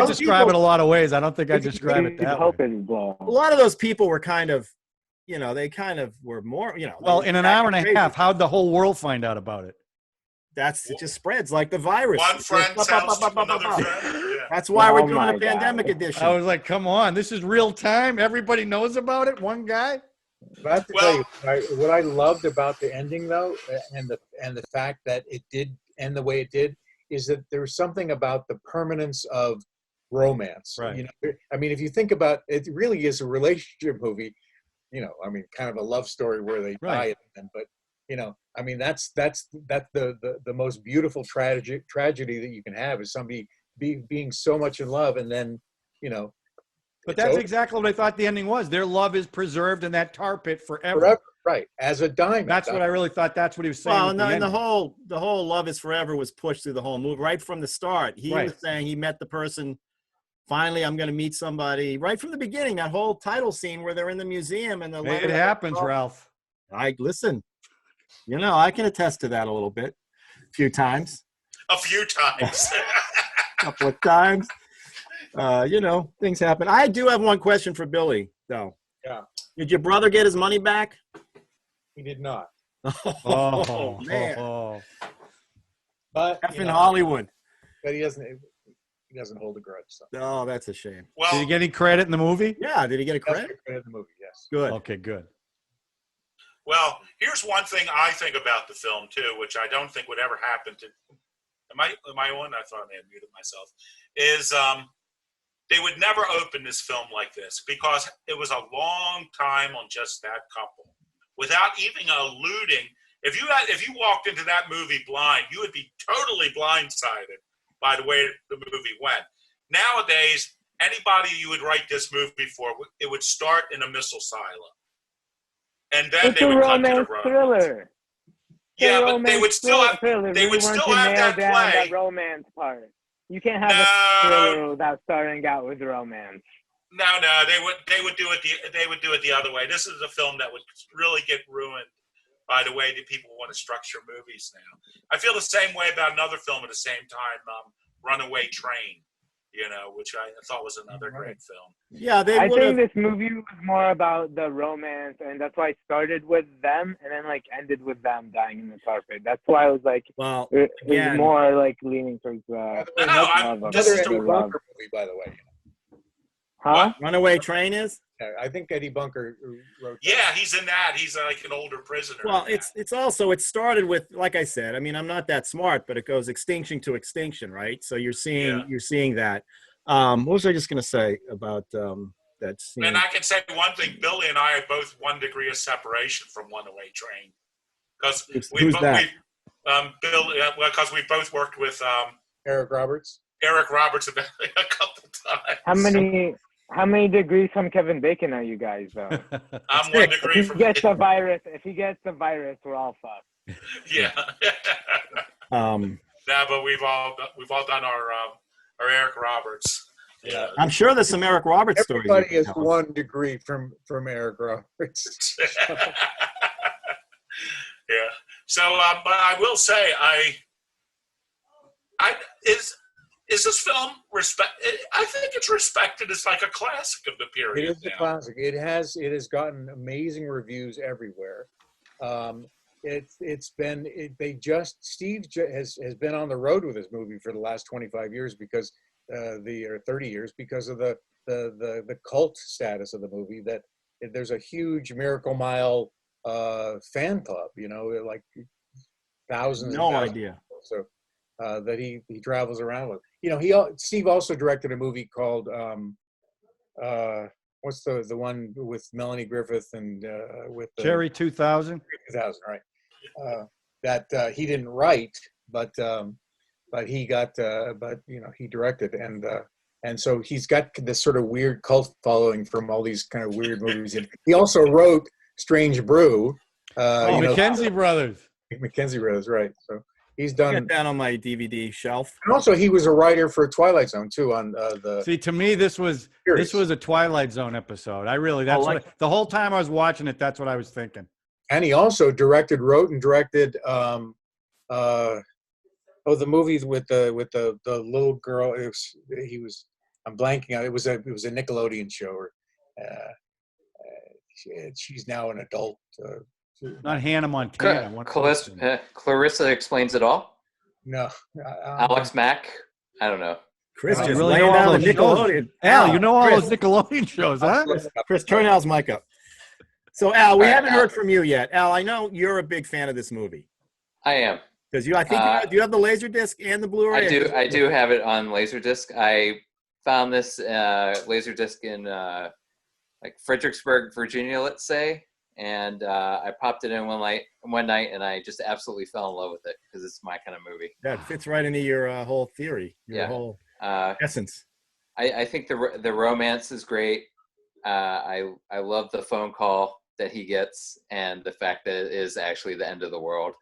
Speaker 8: describe it a lot of ways. I don't think I describe it that way.
Speaker 3: A lot of those people were kind of, they kind of were more,
Speaker 8: Well, in an hour and a half, how'd the whole world find out about it?
Speaker 3: It just spreads like the virus.
Speaker 5: One friend tells another friend. Yeah.
Speaker 3: That's why we're doing a pandemic edition.
Speaker 8: I was like, come on, this is real time. Everybody knows about it. One guy.
Speaker 6: But I have to tell you, what I loved about the ending, though, and the fact that it did end the way it did, is that there was something about the permanence of romance.
Speaker 8: Right.
Speaker 6: You know, I mean, if you think about it, it really is a relationship movie. You know, I mean, kind of a love story where they die at the end. But you know, I mean, that's the most beautiful tragedy that you can have is somebody being so much in love, and then you know.
Speaker 8: But that's exactly what I thought the ending was. Their love is preserved in that tar pit forever.
Speaker 6: Forever, right? As a diamond.
Speaker 8: That's what I really thought. That's what he was saying.
Speaker 3: Well,
Speaker 8: at
Speaker 3: no,
Speaker 8: the
Speaker 3: and the
Speaker 8: ending.
Speaker 3: whole "Love Is Forever" was pushed through the whole movie right from the start. He was saying he met the person. Finally, I'm going to meet somebody. Right from the beginning, that whole title scene where they're in the musium and the
Speaker 8: Hey, it happens, Ralph.
Speaker 3: Listen. You know, I can attest to that a little bit, a few times.
Speaker 5: A few times.
Speaker 3: A couple of times. You know, things happen. I do have one question for Billy, though.
Speaker 6: Yeah.
Speaker 3: Did your brother get his money back?
Speaker 6: He did not.
Speaker 3: Oh man.
Speaker 6: But
Speaker 3: F in Hollywood.
Speaker 6: But he doesn't hold a grudge. So.
Speaker 3: Oh, that's a shame.
Speaker 5: Well,
Speaker 8: Did he get any credit in the movie?
Speaker 3: Yeah, did he get a credit?
Speaker 6: Credit in the movie, yes.
Speaker 3: Good.
Speaker 8: Okay, good.
Speaker 5: well, here's one thing I think about the film too, which I don't think would ever happen to. Am I on? I thought I had muted myself. Is they would never open this film like this because it was a long time on just that couple, without even alluding. If you walked into that movie blind, you would be totally blindsided by the way the movie went. Nowadays, anybody you would write this movie for, it would start in a missile silo, and then
Speaker 7: It's
Speaker 5: they
Speaker 7: a
Speaker 5: would cut to the
Speaker 7: romance
Speaker 5: romance.
Speaker 7: thriller.
Speaker 5: Yeah, but they would still have
Speaker 7: Thriller.
Speaker 5: they would
Speaker 7: Really want
Speaker 5: still
Speaker 7: to
Speaker 5: have
Speaker 7: nail
Speaker 5: that
Speaker 7: down
Speaker 5: play.
Speaker 7: that romance part. You can't have a thriller without starting out with romance.
Speaker 5: No, they would do it the other way. This is a film that would really get ruined by the way that people want to structure movies now. I feel the same way about another film at the same time, Runaway Train, you know, which I thought was another great film.
Speaker 3: Yeah,
Speaker 7: I think this movie was more about the romance, and that's why it started with them and then like ended with them dying in the tar pit. That's why I was like,
Speaker 3: well,
Speaker 7: it was
Speaker 3: again,
Speaker 7: more like leaning towards
Speaker 5: This is
Speaker 6: Eddie Bunker movie, by the way.
Speaker 7: Huh?
Speaker 3: Runaway Train is?
Speaker 6: I think Eddie Bunker wrote that.
Speaker 5: Yeah, he's in that. He's like an older prisoner.
Speaker 3: Well,
Speaker 5: in that.
Speaker 3: it's also, it started with, like I said, I mean, I'm not that smart, but it goes extinction to extinction, right? So you're seeing that. What was I just going to say about that scene?
Speaker 5: And I can say one thing: Billy and I are both 1 degree of separation from Runaway Train, because because we both worked with
Speaker 6: Eric Roberts.
Speaker 5: Eric Roberts a couple times.
Speaker 7: How many degrees from Kevin Bacon are you guys though?
Speaker 5: I'm 1 degree
Speaker 7: If
Speaker 5: from.
Speaker 7: he gets the virus, we're all fucked.
Speaker 5: Yeah. Nah, but we've all done our Eric Roberts. Yeah.
Speaker 3: I'm sure there's some Eric Roberts stories.
Speaker 6: Everybody is 1 degree from Eric Roberts.
Speaker 5: Yeah. So, but I will say, is this film I think it's respected as like a classic of the period.
Speaker 6: It is a classic. It has gotten amazing reviews everywhere. Steve has been on the road with this movie for the last 25 years because or 30 years because of the cult status of the movie. That there's a huge Miracle Mile fan club, you know, like thousands.
Speaker 3: No idea.
Speaker 6: So that he travels around with. You know, Steve also directed a movie called what's the one with Melanie Griffith and with
Speaker 8: Cherry 2000.
Speaker 6: 2000, right? That he didn't write, but he got but you know he directed, and so he's got this sort of weird cult following from all these kind of weird movies. He also wrote Strange Brew.
Speaker 8: Mackenzie Brothers.
Speaker 6: Mackenzie Brothers, right? So he's done.
Speaker 3: Get down on my DVD shelf.
Speaker 6: And also, he was a writer for Twilight Zone too. On the
Speaker 8: See, to me, this was a Twilight Zone episode. The whole time I was watching it, that's what I was thinking.
Speaker 6: And he also wrote and directed the movies with the little girl. I'm blanking out. It was a Nickelodeon show. She's now an adult.
Speaker 8: Not Hannah Montana.
Speaker 4: Clarissa Explains It All.
Speaker 6: No.
Speaker 4: Alex Mack. I don't know.
Speaker 3: Chris
Speaker 8: I
Speaker 3: just
Speaker 8: really
Speaker 3: laying
Speaker 8: know all
Speaker 3: down the
Speaker 8: those shows.
Speaker 3: Nickelodeon.
Speaker 8: Al, you know all
Speaker 3: Chris.
Speaker 8: those Nickelodeon shows, huh?
Speaker 3: Chris, turn Al's mic up. So Al, we
Speaker 4: All right,
Speaker 3: haven't
Speaker 4: Al.
Speaker 3: heard from you yet. Al, I know you're a big fan of this movie
Speaker 4: I am.
Speaker 3: because I think do you have the Laserdisc and the Blu-ray?
Speaker 4: I do have it on Laserdisc. I found this Laserdisc in like Fredericksburg, Virginia, let's say, and I popped it in one night, and I just absolutely fell in love with it because it's my kind of movie.
Speaker 3: That fits right into your whole theory, your whole essence.
Speaker 4: I think the romance is great. I love the phone call that he gets and the fact that it is actually the end of the world.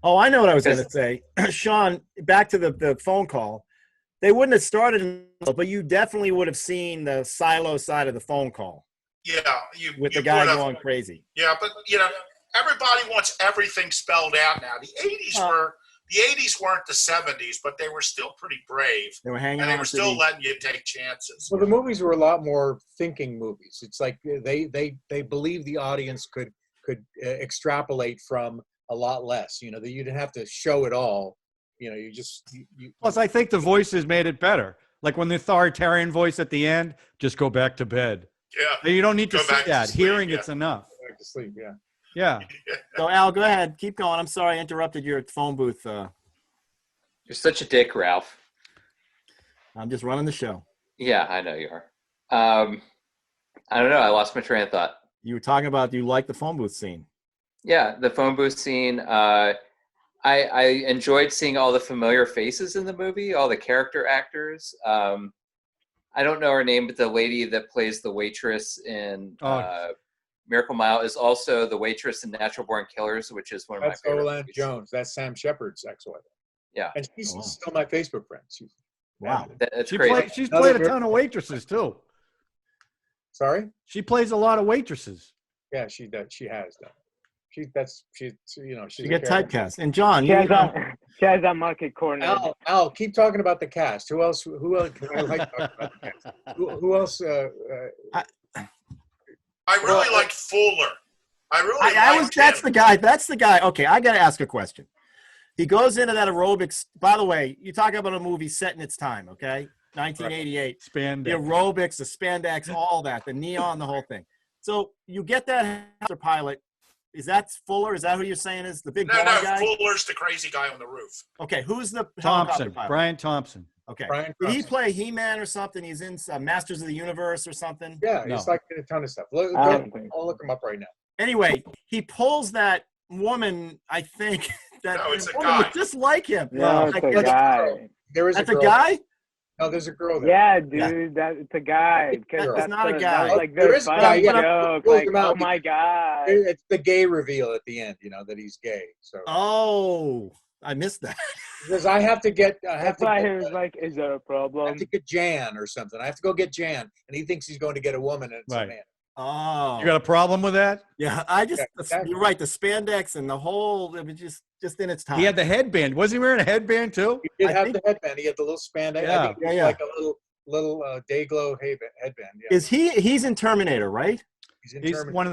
Speaker 3: Oh, I know what I was going to say. Sean, back to the phone call. They wouldn't have started, but you definitely would have seen the silo side of the phone call.
Speaker 5: Yeah,
Speaker 3: with the
Speaker 5: you
Speaker 3: guy
Speaker 5: would have-
Speaker 3: going crazy.
Speaker 5: Yeah, but everybody wants everything spelled out now. The '80s weren't the '70s, but they were still pretty brave,
Speaker 3: They were hanging
Speaker 5: and they
Speaker 3: on
Speaker 5: were
Speaker 3: to
Speaker 5: still
Speaker 3: the,
Speaker 5: letting you take chances.
Speaker 6: Well, the movies were a lot more thinking movies. It's like they believed the audience could extrapolate from a lot less. That you didn't have to show it all. You just.
Speaker 8: Plus, I think the voices made it better. Like when the authoritarian voice at the end, just go back to bed.
Speaker 5: Yeah.
Speaker 8: You don't need to
Speaker 5: Go
Speaker 8: see
Speaker 5: back to
Speaker 8: that.
Speaker 5: sleep,
Speaker 8: Hearing
Speaker 5: yeah.
Speaker 8: it's enough.
Speaker 6: Back to sleep. Yeah.
Speaker 8: Yeah.
Speaker 3: So Al, go ahead, keep going. I'm sorry I interrupted your phone booth.
Speaker 4: You're such a dick, Ralph.
Speaker 3: I'm just running the show.
Speaker 4: Yeah, I know you are. I don't know. I lost my train of thought.
Speaker 3: You were talking about you like the phone booth scene.
Speaker 4: Yeah, the phone booth scene. I enjoyed seeing all the familiar faces in the movie, all the character actors. I don't know her name, but the lady that plays the waitress in Miracle Mile is also the waitress in Natural Born Killers, which is one of
Speaker 6: That's
Speaker 4: my favorite
Speaker 6: Olan
Speaker 4: movies.
Speaker 6: Jones. That's Sam Shepard's ex-wife.
Speaker 4: Yeah,
Speaker 6: And she's still my Facebook friend.
Speaker 3: Wow.
Speaker 4: That's
Speaker 8: She's
Speaker 4: crazy.
Speaker 8: played a ton of waitresses too.
Speaker 6: Sorry?
Speaker 8: She plays a lot of waitresses.
Speaker 6: Yeah, she does. She has done. She's
Speaker 3: You
Speaker 6: a
Speaker 3: get
Speaker 6: character.
Speaker 3: typecast. And John,
Speaker 7: She has that market corner.
Speaker 6: Al, keep talking about the cast. Who else? I like talking about the cast. Who else?
Speaker 5: I really liked Fuller.
Speaker 3: That's the guy. Okay, I got to ask a question. He goes into that aerobics. By the way, you talk about a movie set in its time, okay? 1988.
Speaker 8: Spandex.
Speaker 3: The aerobics, the spandex, all that, the neon, the whole thing. So you get that helicopter pilot. Is that Fuller? Is that who you're saying is the big
Speaker 5: No,
Speaker 3: blonde guy?
Speaker 5: Fuller's the crazy guy on the roof.
Speaker 3: Okay, who's the
Speaker 8: Thompson.
Speaker 3: helicopter pilot?
Speaker 8: Brian Thompson.
Speaker 3: Okay.
Speaker 6: Brian
Speaker 3: Did he
Speaker 6: Thompson.
Speaker 3: play He-Man or something? He's in Masters of the Universe or something?
Speaker 6: Yeah,
Speaker 8: No.
Speaker 6: he's like in a ton of stuff. I'll look him up right now.
Speaker 3: Anyway, he pulls that woman, I think, that
Speaker 5: No, it's a
Speaker 3: woman
Speaker 5: guy.
Speaker 3: was just like him.
Speaker 7: No, it's
Speaker 3: Like,
Speaker 7: a guy.
Speaker 6: There is
Speaker 3: that's
Speaker 6: a
Speaker 3: a
Speaker 6: girl.
Speaker 3: guy?
Speaker 6: No, there's a girl there.
Speaker 7: Yeah, dude, it's a guy. 'Cause
Speaker 3: That's not a
Speaker 7: that
Speaker 3: guy.
Speaker 7: was like
Speaker 6: There
Speaker 7: the
Speaker 6: is a guy,
Speaker 7: funny
Speaker 6: yeah.
Speaker 7: joke.
Speaker 6: Pulls
Speaker 7: Like,
Speaker 6: him out
Speaker 7: oh my god.
Speaker 6: It's the gay reveal at the end, that he's gay. So
Speaker 3: Oh, I missed that.
Speaker 6: because I have to get,
Speaker 7: That's why he was like, "Is there a
Speaker 6: I have
Speaker 7: problem?"
Speaker 6: to get Jan or something. I have to go get Jan, and he thinks he's going to get a woman, and it's
Speaker 8: Right.
Speaker 6: a man.
Speaker 3: Oh.
Speaker 8: You got a problem with that?
Speaker 3: Yeah,
Speaker 6: exactly.
Speaker 3: you're right. The spandex and the whole, it was just in its time.
Speaker 8: He had the headband. Was he wearing a headband too?
Speaker 6: He did
Speaker 3: I
Speaker 6: have
Speaker 3: think-
Speaker 6: the headband. He had the little spandex.
Speaker 8: Yeah.
Speaker 6: I think it was
Speaker 3: Yeah.
Speaker 6: like a little day glow headband. Yeah.
Speaker 3: He's in Terminator, right?
Speaker 6: He's in
Speaker 8: He's
Speaker 6: Terminator.
Speaker 8: one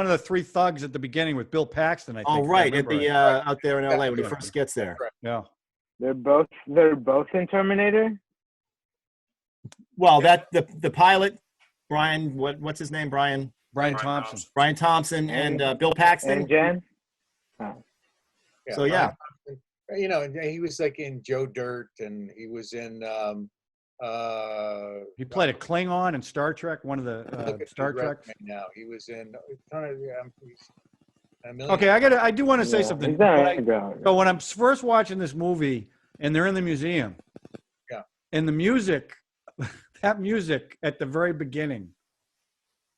Speaker 8: of the three thugs at the beginning with Bill Paxton. I think.
Speaker 3: Oh,
Speaker 8: if I
Speaker 3: right. At
Speaker 8: remember
Speaker 3: the
Speaker 8: right.
Speaker 3: out there in LA when he first gets there.
Speaker 8: Yeah.
Speaker 7: They're both in Terminator.
Speaker 3: Well, the pilot, Brian, what's his name? Brian
Speaker 8: Thompson.
Speaker 3: Brian Thompson and Bill Paxton.
Speaker 7: And Jen.
Speaker 6: Yeah,
Speaker 3: So yeah.
Speaker 6: and he was like in Joe Dirt, and he was in.
Speaker 8: He played a Klingon in Star Trek. One of
Speaker 6: look
Speaker 8: the
Speaker 6: at
Speaker 8: Star
Speaker 6: his
Speaker 8: Trek.
Speaker 6: resume now. He was in. A million.
Speaker 8: Okay, I do want to say
Speaker 7: Yeah,
Speaker 8: something.
Speaker 7: he's not
Speaker 8: When I-
Speaker 7: a guy.
Speaker 8: So when I'm first watching this movie and they're in the museum,
Speaker 6: Yeah.
Speaker 8: and the music, that music at the very beginning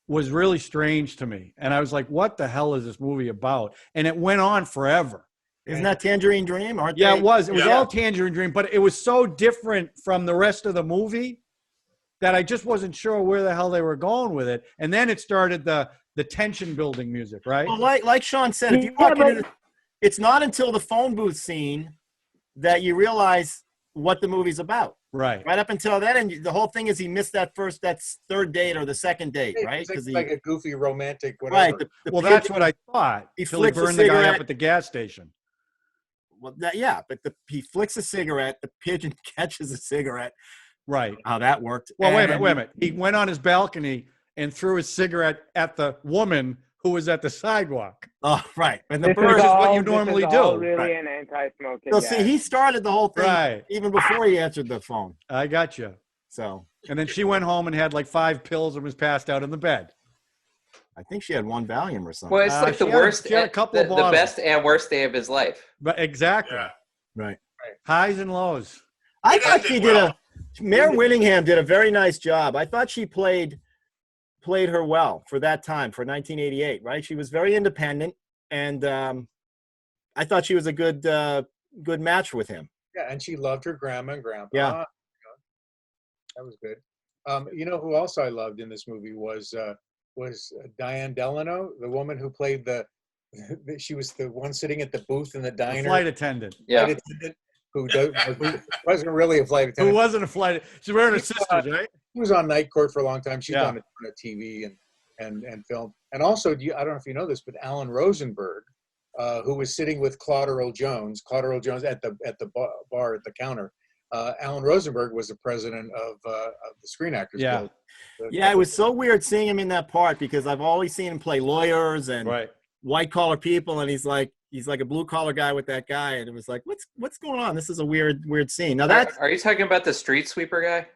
Speaker 8: was really strange to me. And I was like, what the hell is this movie about? And it went on forever.
Speaker 3: Isn't that Tangerine Dream? Aren't
Speaker 8: Yeah,
Speaker 3: they?
Speaker 8: it was. It was
Speaker 5: Yeah.
Speaker 8: all Tangerine Dream, but it was so different from the rest of the movie that I just wasn't sure where the hell they were going with it. And then it started the tension building music, right?
Speaker 3: Well, like Sean said, if you
Speaker 7: Yeah,
Speaker 3: walk
Speaker 7: but-
Speaker 3: into it's not until the phone booth scene that you realize what the movie's about.
Speaker 8: Right.
Speaker 3: Right up until then, and the whole thing is he missed that third date or the second date, right?
Speaker 6: It's
Speaker 3: he
Speaker 6: like a goofy romantic whatever.
Speaker 3: right.
Speaker 8: Well, that's what I thought.
Speaker 3: He
Speaker 8: Till he
Speaker 3: flicks a
Speaker 8: burned the guy
Speaker 3: cigarette.
Speaker 8: up at the gas station.
Speaker 3: Well, but he flicks a cigarette. The pigeon catches a cigarette.
Speaker 8: Right.
Speaker 3: How that worked.
Speaker 8: Well, wait a
Speaker 3: And-
Speaker 8: minute. He went on his balcony and threw his cigarette at the woman who was at the sidewalk.
Speaker 3: Oh, right. And the
Speaker 7: This
Speaker 3: bird
Speaker 8: is
Speaker 7: all,
Speaker 8: what you
Speaker 7: this
Speaker 8: normally
Speaker 7: is all
Speaker 8: do.
Speaker 7: really
Speaker 3: Right.
Speaker 7: an anti-smoking
Speaker 3: So
Speaker 7: guy.
Speaker 3: see, he started the whole thing
Speaker 8: Right.
Speaker 3: even before he answered the phone.
Speaker 8: I got you.
Speaker 3: So
Speaker 8: And then she went home and had like 5 pills and was passed out in the bed.
Speaker 3: I think she had one Valium or something.
Speaker 4: Well, it's like
Speaker 8: she
Speaker 4: the
Speaker 8: had a-
Speaker 4: worst,
Speaker 8: she had a couple
Speaker 4: the,
Speaker 8: of
Speaker 4: the
Speaker 8: bottles.
Speaker 4: best and worst day of his life.
Speaker 8: But exactly.
Speaker 5: Yeah.
Speaker 3: Right.
Speaker 8: Highs and lows.
Speaker 3: I
Speaker 5: It
Speaker 3: thought
Speaker 5: ended
Speaker 3: she
Speaker 5: well.
Speaker 3: Mare Winningham did a very nice job. I thought she played her well for that time, for 1988, right? She was very independent, and I thought she was a good match with him.
Speaker 6: Yeah, and she loved her grandma and grandpa.
Speaker 3: Yeah.
Speaker 6: That was good. You know who else I loved in this movie was Diane Delano, the woman who played she was the one sitting at the booth in the
Speaker 8: The
Speaker 6: diner.
Speaker 8: flight attendant.
Speaker 4: Yeah.
Speaker 6: Flight attendant who wasn't really a flight
Speaker 8: Who
Speaker 6: attendant.
Speaker 8: wasn't a flight. She's wearing her
Speaker 6: She
Speaker 8: sister's,
Speaker 6: was-
Speaker 8: right?
Speaker 6: She was on Night Court for a long time. She's
Speaker 8: Yeah.
Speaker 6: on a ton of TV and film. And also, I don't know if you know this, but Alan Rosenberg, who was sitting with Claude Earl Jones at the bar at the counter. Alan Rosenberg was the president of the Screen Actors
Speaker 8: Yeah.
Speaker 6: Guild.
Speaker 3: Yeah, it was so weird seeing him in that part because I've always seen him play lawyers and
Speaker 8: Right.
Speaker 3: white collar people, and he's like a blue collar guy with that guy, and it was like, what's going on? This is a weird scene. Now that's
Speaker 4: Are you talking about the street sweeper guy?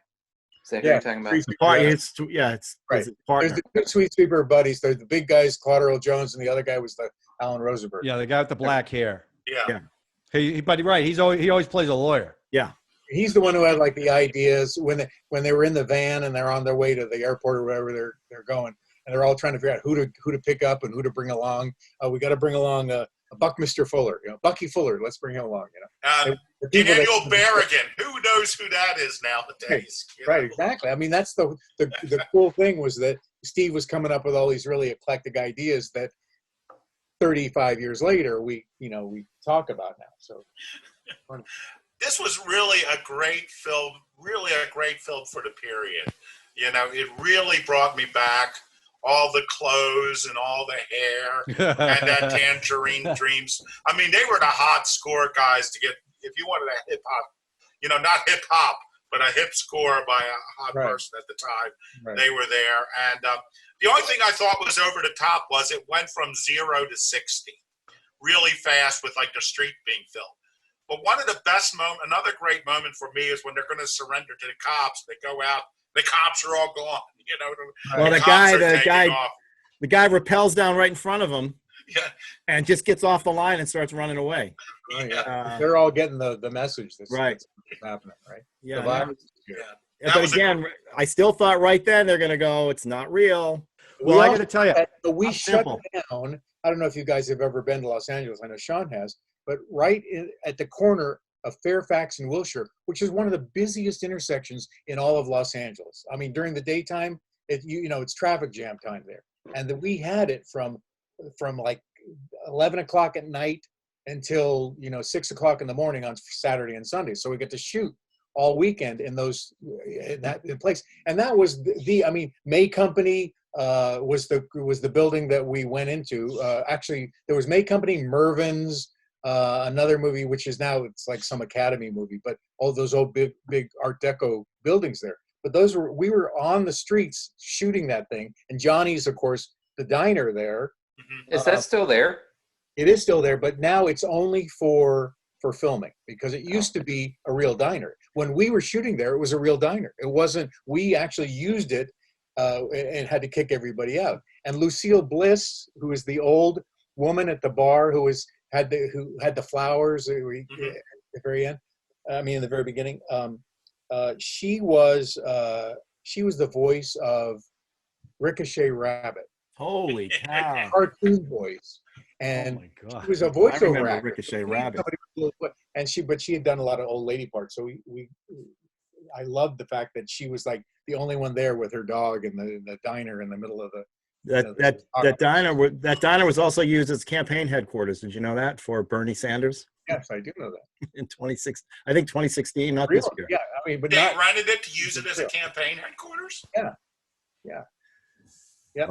Speaker 4: Is that who you're talking about?
Speaker 3: the part.
Speaker 6: Yeah.
Speaker 3: It's
Speaker 6: Right.
Speaker 3: his partner.
Speaker 6: There's the two Sweet Sweeper buddies. They're the big guys, Claude Earl Jones, and the other guy was the Alan Rosenberg.
Speaker 8: Yeah, the guy with the black hair.
Speaker 5: Yeah.
Speaker 8: But right, he always plays a lawyer.
Speaker 3: Yeah.
Speaker 6: He's the one who had like the ideas when they were in the van and they're on their way to the airport or wherever they're going, and they're all trying to figure out who to pick up and who to bring along. We got to bring along a Buckminster Fuller, Bucky Fuller. Let's bring him along. The people
Speaker 5: Daniel
Speaker 6: that-
Speaker 5: Berrigan. Who knows who that is nowadays? you know?
Speaker 6: Right, exactly. I mean, that's the cool thing was that Steve was coming up with all these really eclectic ideas that 35 years later we talk about now. So
Speaker 5: This was really a great film for the period. It really brought me back. All the clothes and all the hair and that Tangerine Dreams. I mean, they were the hot score guys to get, if you wanted a hip hop, not hip hop, but a hip score by a hot person at the time.
Speaker 6: Right.
Speaker 5: They were there. And the only thing I thought was over the top was it went from 0 to 60 really fast with like the street being filmed. But one of the best another great moment for me is when they're going to surrender to the cops. They go out, the cops are all gone.
Speaker 3: Well, the guy rappels down right in front of him,
Speaker 5: Yeah.
Speaker 3: and just gets off the line and starts running away.
Speaker 6: Oh, yeah. They're all getting the message that's happening, right?
Speaker 3: Yeah.
Speaker 6: The virus is here.
Speaker 3: Yeah, but again, I still thought right then they're going to go, it's not real.
Speaker 8: Well, I got to tell you,
Speaker 6: We shut
Speaker 3: simple.
Speaker 6: down. I don't know if you guys have ever been to Los Angeles. I know Sean has, but right at the corner of Fairfax and Wilshire, which is one of the busiest intersections in all of Los Angeles. I mean, during the daytime, it's traffic jam time there, and we had it from like 11 o'clock at night until 6 o'clock in the morning on Saturday and Sunday. So we get to shoot all weekend in that place, and that was May Company was the building that we went into. Actually, there was May Company, Mervyn's. Another movie, which is now it's like some Academy movie, but all those old big Art Deco buildings there. But we were on the streets shooting that thing, and Johnny's, of course, the diner there.
Speaker 4: Is that still there?
Speaker 6: It is still there, but now it's only for filming because it used to be a real diner. When we were shooting there, it was a real diner. It wasn't. We actually used it and had to kick everybody out. And Lucille Bliss, who is the old woman at the bar who had the flowers at the very end. I mean, in the very beginning, she was the voice of Ricochet Rabbit.
Speaker 3: Holy cow!
Speaker 6: Cartoon voice, and
Speaker 8: oh my God.
Speaker 6: she was a
Speaker 3: I
Speaker 6: voiceover
Speaker 3: remember
Speaker 6: actor.
Speaker 3: Ricochet Rabbit.
Speaker 6: And she had done a lot of old lady parts. So I loved the fact that she was like the only one there with her dog in the diner in the middle of the.
Speaker 3: That diner was also used as campaign headquarters. Did you know that for Bernie Sanders
Speaker 6: Yes, I do know that.
Speaker 3: in 2016, not
Speaker 6: Real,
Speaker 3: this year.
Speaker 6: yeah, I mean, but
Speaker 5: They
Speaker 6: not.
Speaker 5: rented it to use it as a campaign headquarters?
Speaker 6: Yeah.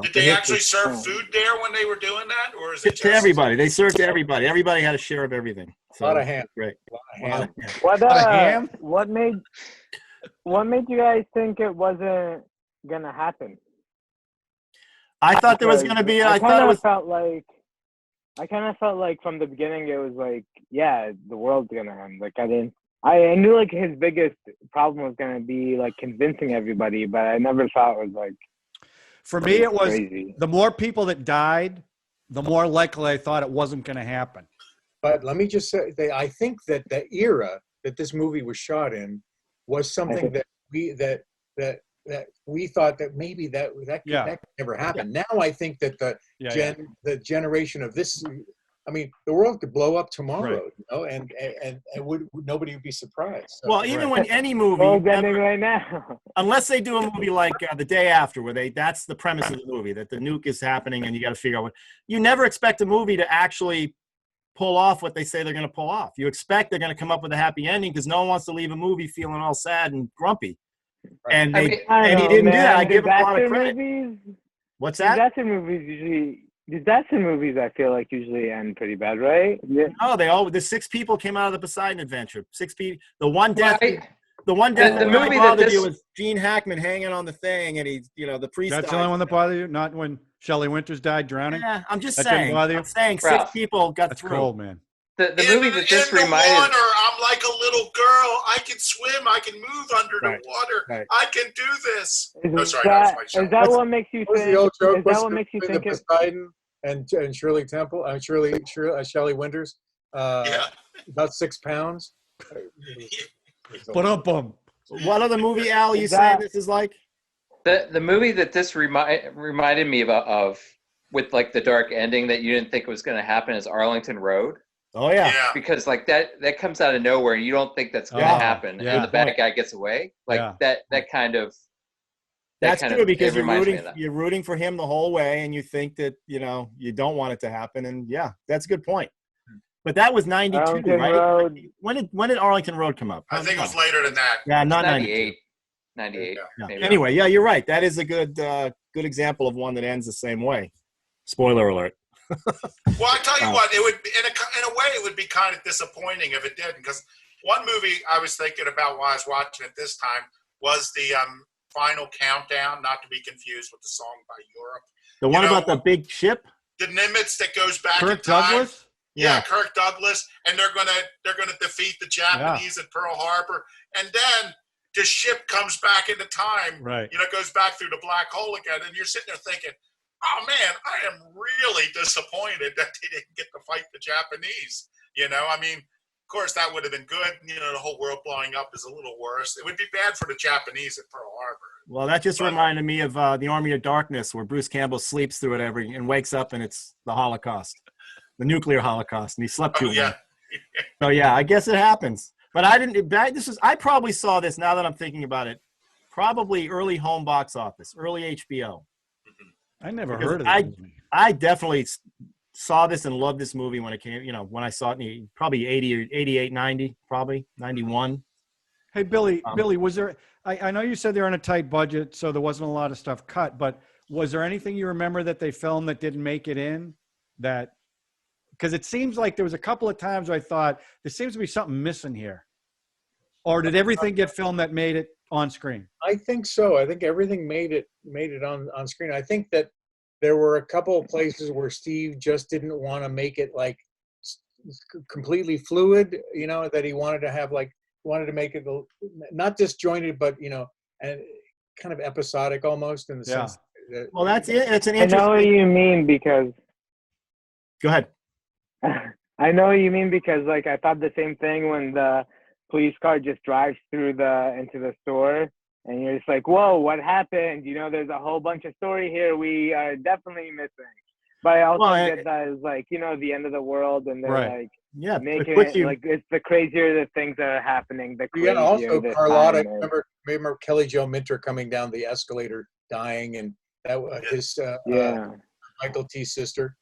Speaker 5: Did they actually serve food there when they were doing that? Or is it just
Speaker 3: To everybody, they served to everybody. Everybody had a share of everything.
Speaker 6: A lot of ham.
Speaker 3: Great.
Speaker 6: A lot of ham.
Speaker 7: What made you guys think it wasn't gonna happen?
Speaker 3: I thought there was going to be. I thought it was.
Speaker 7: I kind of felt like from the beginning it was like, yeah, the world's gonna end. Like I knew like his biggest problem was gonna be like convincing everybody, but I never thought it was like.
Speaker 8: For me, it was
Speaker 7: crazy.
Speaker 8: The more people that died, the more likely I thought it wasn't going to happen.
Speaker 6: But let me just say, I think that the era that this movie was shot in was something that we thought that maybe that could never happen. Yeah. Now I think that the generation of this, I mean, the world could blow up tomorrow, right. You know, and nobody would be surprised. So.
Speaker 3: Well, even when any movie,
Speaker 7: right now,
Speaker 3: unless they do a movie like The Day After, where that's the premise of the movie, that the nuke is happening and you got to figure out you never expect a movie to actually pull off what they say they're going to pull off. You expect they're going to come up with a happy ending because no one wants to leave a movie feeling all sad and grumpy. Right. And he didn't do that. I give him a lot of credit.
Speaker 7: Movies,
Speaker 3: what's that?
Speaker 7: Disaster movies, I feel like usually end pretty bad, right? Yeah.
Speaker 3: No, the 6 people came out of the Poseidon Adventure. 6 people. The one death. The one death
Speaker 4: the
Speaker 3: that
Speaker 4: movie
Speaker 3: really bothered
Speaker 4: that
Speaker 3: you was Gene Hackman hanging on the thing, and the priest.
Speaker 8: That's the only one that bothered you? Not when Shelley Winters died drowning?
Speaker 3: Yeah, I'm just
Speaker 8: that
Speaker 3: saying.
Speaker 8: I'm
Speaker 3: saying
Speaker 4: Ralph,
Speaker 3: 6 people got
Speaker 8: that's
Speaker 3: through.
Speaker 8: Cold, man.
Speaker 4: The movie that this
Speaker 5: in
Speaker 4: reminded.
Speaker 5: The water, I'm like a little girl. I can swim. I can move under the water.
Speaker 3: Right.
Speaker 5: I can do this.
Speaker 7: Is that what makes you think?
Speaker 6: The old joke?
Speaker 7: Is that what makes you think?
Speaker 6: Poseidon and Shirley Temple, Shelley Winters. About 6 pounds.
Speaker 8: Ba-dum-bum.
Speaker 3: What other movie, Al, you saying this is like?
Speaker 4: The movie that this reminded me of with like the dark ending that you didn't think was going to happen is Arlington Road.
Speaker 3: Oh yeah.
Speaker 4: Because like that comes out of nowhere and you don't think that's going to happen, and the bad guy gets away. Like that kind of.
Speaker 3: That's true because you're rooting for him the whole way, and you think that you don't want it to happen, and that's a good point. But that was 92, right?
Speaker 7: Road.
Speaker 3: When did Arlington Road come up?
Speaker 5: I think it was later than that.
Speaker 3: Yeah, not
Speaker 4: 98. 98.
Speaker 3: Yeah. Anyway, you're right. That is a good example of one that ends the same way. Spoiler alert.
Speaker 5: Well, I tell you what, it would in a way it would be kind of disappointing if it didn't, because one movie I was thinking about while I was watching it this time was the Final Countdown, not to be confused with the song by Europe.
Speaker 3: The one about the big ship?
Speaker 5: The Nimitz that goes back
Speaker 8: Kirk
Speaker 5: in time.
Speaker 8: Douglas?
Speaker 5: Yeah, Kirk Douglas, and they're gonna defeat the Japanese at Pearl Harbor, and then the ship comes back into time.
Speaker 8: Right.
Speaker 5: Goes back through the black hole again, and you're sitting there thinking, "Oh man, I am really disappointed that they didn't get to fight the Japanese." I mean, of course that would have been good. The whole world blowing up is a little worse. It would be bad for the Japanese at Pearl Harbor.
Speaker 3: Well, that just reminded me of the Army of Darkness, where Bruce Campbell sleeps through it and wakes up, and it's the Holocaust. The nuclear Holocaust, and he slept through it. So I guess it happens. But I didn't. I probably saw this now that I'm thinking about it. Probably early home box office, early HBO.
Speaker 8: I never heard of it.
Speaker 3: I definitely saw this and loved this movie when it came. When I saw it, probably 80 or 88, 90, probably 91.
Speaker 8: Hey, Billy, was there? I know you said they're on a tight budget, so there wasn't a lot of stuff cut. But was there anything you remember that they filmed that didn't make it in? Because it seems like there was a couple of times where I thought there seems to be something missing here. Or did everything get filmed that made it on screen?
Speaker 6: I think so. I think everything made it on screen. I think that there were a couple of places where Steve just didn't want to make it like completely fluid, that he wanted to make it not disjointed, but and kind of episodic almost in the sense that,
Speaker 3: well, that's it. It's an interesting.
Speaker 7: I know what you mean because.
Speaker 3: Go ahead.
Speaker 7: I know what you mean because like I thought the same thing when the police car just drives through into the store and you're just like, whoa, what happened? There's a whole bunch of story here we are definitely missing. But I also get that as like, the end of the world and they're making it like it's the crazier the things that are happening. The crazier
Speaker 6: also Carlotta. Remember Kelly Jo Minter coming down the escalator dying, and that his Michael T.'s sister.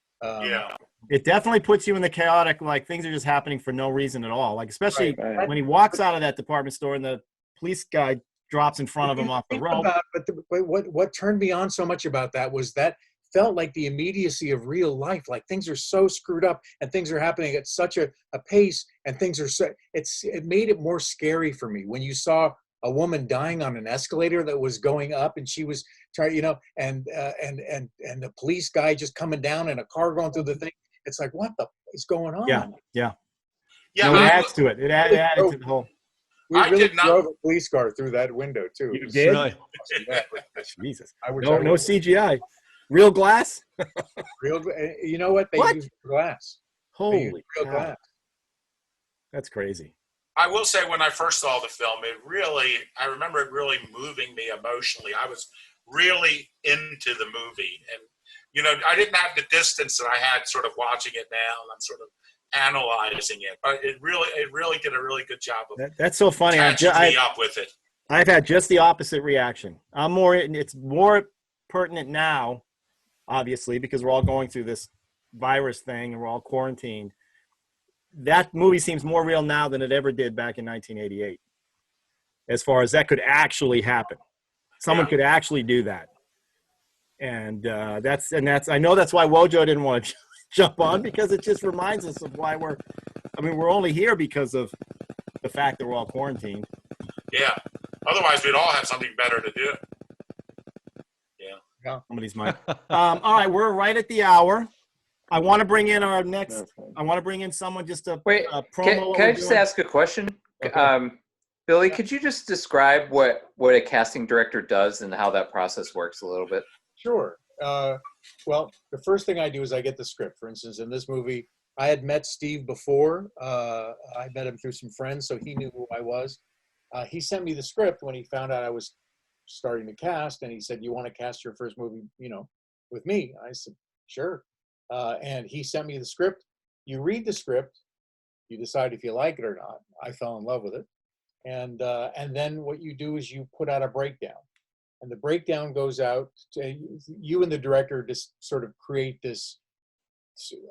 Speaker 3: It definitely puts you in the chaotic, like things are just happening for no reason at all. Like especially when he walks out of that department store and the police guy drops in front of him off the road.
Speaker 6: But what turned me on so much about that was that felt like the immediacy of real life. Like things are so screwed up and things are happening at such a pace, and things are it made it more scary for me when you saw a woman dying on an escalator that was going up, and she was trying, and the police guy just coming down and a car going through the thing. It's like, what the is going on?
Speaker 2: Yeah.
Speaker 5: Yeah,
Speaker 2: No, it
Speaker 5: I,
Speaker 2: adds to it. It added to the whole.
Speaker 6: We
Speaker 5: I
Speaker 6: really
Speaker 5: did not-
Speaker 6: drove a police car through that window too.
Speaker 2: You
Speaker 6: It was
Speaker 2: did?
Speaker 8: Really?
Speaker 6: Yeah.
Speaker 2: Jesus.
Speaker 6: I wish
Speaker 2: No,
Speaker 6: I
Speaker 2: no
Speaker 6: would.
Speaker 2: CGI. Real glass?
Speaker 6: Real, you know what? They
Speaker 2: What?
Speaker 6: use glass. They use
Speaker 2: Holy
Speaker 6: real
Speaker 2: cow.
Speaker 6: glass.
Speaker 2: That's crazy.
Speaker 5: I will say when I first saw the film, I remember it really moving me emotionally. I was really into the movie. And, I didn't have the distance that I had sort of watching it now, and I'm sort of analyzing it. But it really did a really good job of
Speaker 2: That's so funny.
Speaker 5: catching me up with it.
Speaker 2: I've had just the opposite reaction. It's more pertinent now, obviously, because we're all going through this virus thing and we're all quarantined. That movie seems more real now than it ever did back in 1988. As far as that could actually happen. Someone could actually do that. And that's I know that's why Wojo didn't want to jump on, because it just reminds us of why we're only here because of the fact that we're all quarantined.
Speaker 5: Yeah. Otherwise, we'd all have something better to do. Yeah.
Speaker 2: Somebody's mic. All right, we're right at the hour. I want to bring in our next. I want to bring in someone just to
Speaker 4: Wait,
Speaker 2: promo.
Speaker 4: can I just ask a question?
Speaker 2: Okay.
Speaker 4: Billy, could you just describe what a casting director does and how that process works a little bit?
Speaker 6: Sure. Well, the first thing I do is I get the script. For instance, in this movie, I had met Steve before. I met him through some friends, so he knew who I was. He sent me the script when he found out I was starting to cast, and he said, "You want to cast your first movie, with me?" I said, "Sure." And he sent me the script. You read the script, you decide if you like it or not. I fell in love with it, and then what you do is you put out a breakdown, and the breakdown goes out to you and the director. Just sort of create this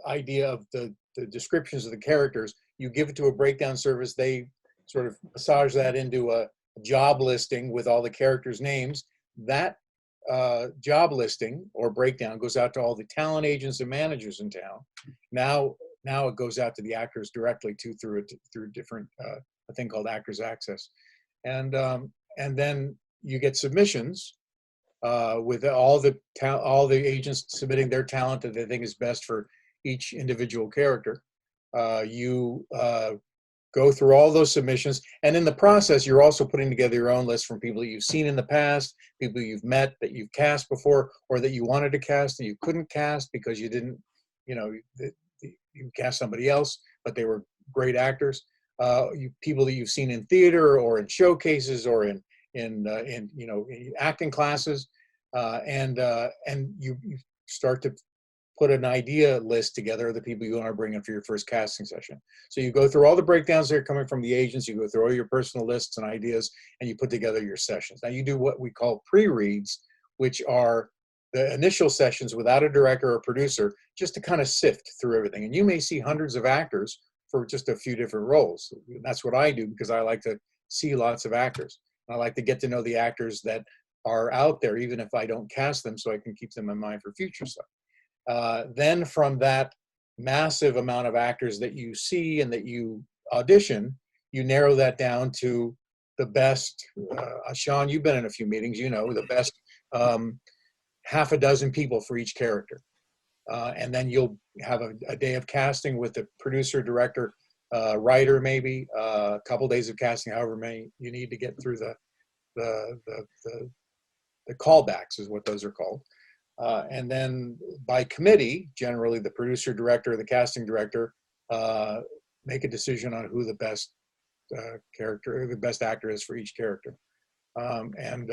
Speaker 6: idea of the descriptions of the characters. You give it to a breakdown service. They sort of massage that into a job listing with all the characters' names. That job listing or breakdown goes out to all the talent agents and managers in town. Now it goes out to the actors directly through different a thing called Actors Access, and then you get submissions with all the agents submitting their talent that they think is best for each individual character. You go through all those submissions, and in the process, you're also putting together your own list from people that you've seen in the past, people you've met that you've cast before, or that you wanted to cast and you couldn't cast because you didn't, you cast somebody else, but they were great actors. People that you've seen in theater or in showcases or in acting classes, and you start to put an idea list together of the people you want to bring in for your first casting session. So you go through all the breakdowns that are coming from the agents, you go through all your personal lists and ideas, and you put together your sessions. Now you do what we call pre-reads, which are the initial sessions without a director or producer, just to kind of sift through everything. And you may see hundreds of actors for just a few different roles. That's what I do because I like to see lots of actors. I like to get to know the actors that are out there, even if I don't cast them, so I can keep them in mind for future stuff. Then from that massive amount of actors that you see and that you audition, you narrow that down to the best. Sean, you've been in a few meetings, the best half a dozen people for each character. And then you'll have a day of casting with the producer, director, writer, maybe a couple days of casting, however many you need to get through the callbacks is what those are called. And then by committee, generally the producer, director, the casting director make a decision on who the best character, the best actor is for each character. And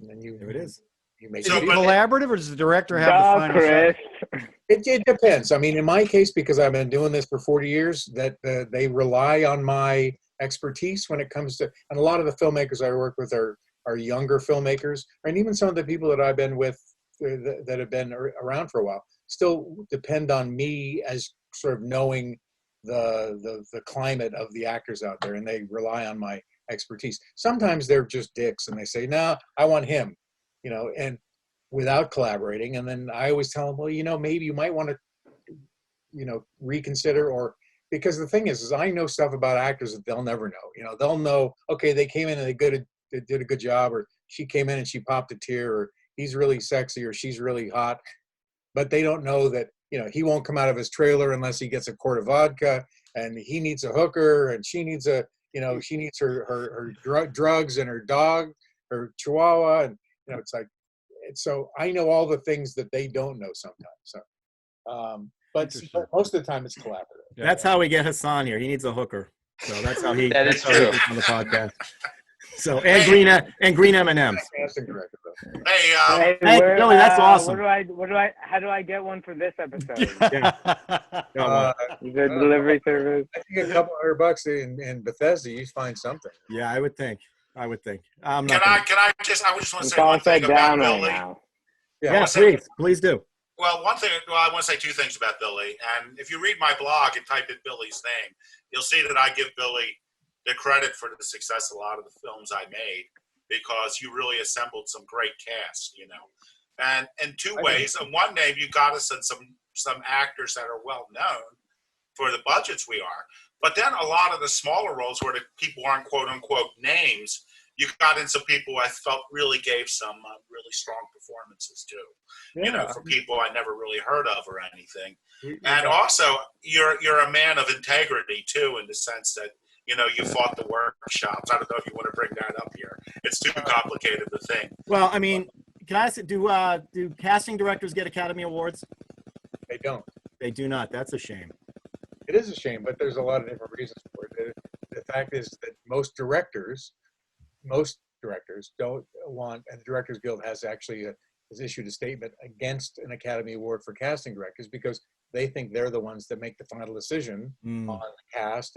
Speaker 6: then you.
Speaker 2: There it is.
Speaker 6: You make
Speaker 8: Is it collaborative, or does the director have the final
Speaker 7: Chris.
Speaker 8: say?
Speaker 6: It depends. I mean, in my case, because I've been doing this for 40 years, that they rely on my expertise when it comes to, and a lot of the filmmakers I work with are younger filmmakers, and even some of the people that I've been with that have been around for a while still depend on me as sort of knowing the climate of the actors out there, and they rely on my expertise. Sometimes they're just dicks and they say, "No, I want him," and without collaborating. And then I always tell them, well, maybe you might want to, reconsider, or because the thing is I know stuff about actors that they'll never know. You know, they'll know, okay, they came in and they did a good job, or she came in and she popped a tear, or he's really sexy, or she's really hot. But they don't know that, you know, he won't come out of his trailer unless he gets a quart of vodka, and he needs a hooker, and she needs she needs her drugs and her dog, her chihuahua, and you know, it's like, so I know all the things that they don't know sometimes. So, but most of the time it's collaborative.
Speaker 2: Yeah. That's how we get Hassan here. He needs a hooker, so that's how he.
Speaker 4: That is true.
Speaker 2: On the podcast. So green M&Ms.
Speaker 5: Hey,
Speaker 2: Billy, that's awesome.
Speaker 7: How do I get one for this episode?
Speaker 2: Yeah.
Speaker 7: Is there a delivery service?
Speaker 6: I think a couple $100 in Bethesda, you find something.
Speaker 2: Yeah, I would think. I would
Speaker 5: I just want to say one thing about Billy.
Speaker 2: Yeah, please do.
Speaker 5: Well, I want to say two things about Billy. And if you read my blog and type in Billy's name, you'll see that I give Billy the credit for the success of a lot of the films I made, because you really assembled some great cast, you know. And in two ways. In one name, you got us in some actors that are well known for the budgets we are. But then a lot of the smaller roles where the people aren't quote unquote names, you got in some people I felt really gave some really strong performances too. Yeah. You know, for people I never really heard of or anything. And also, you're a man of integrity too, in the sense that, you know, you fought the workshops. I don't know if you want to bring that up here. It's too complicated to think.
Speaker 2: Well, I mean, can I say, do casting directors get Academy Awards?
Speaker 6: They don't.
Speaker 2: They do not. That's a shame.
Speaker 6: It is a shame, but there's a lot of different reasons for it. The fact is that most directors don't want, and the Directors Guild has issued a statement against an Academy Award for casting directors, because they think they're the ones that make the final decision on the cast.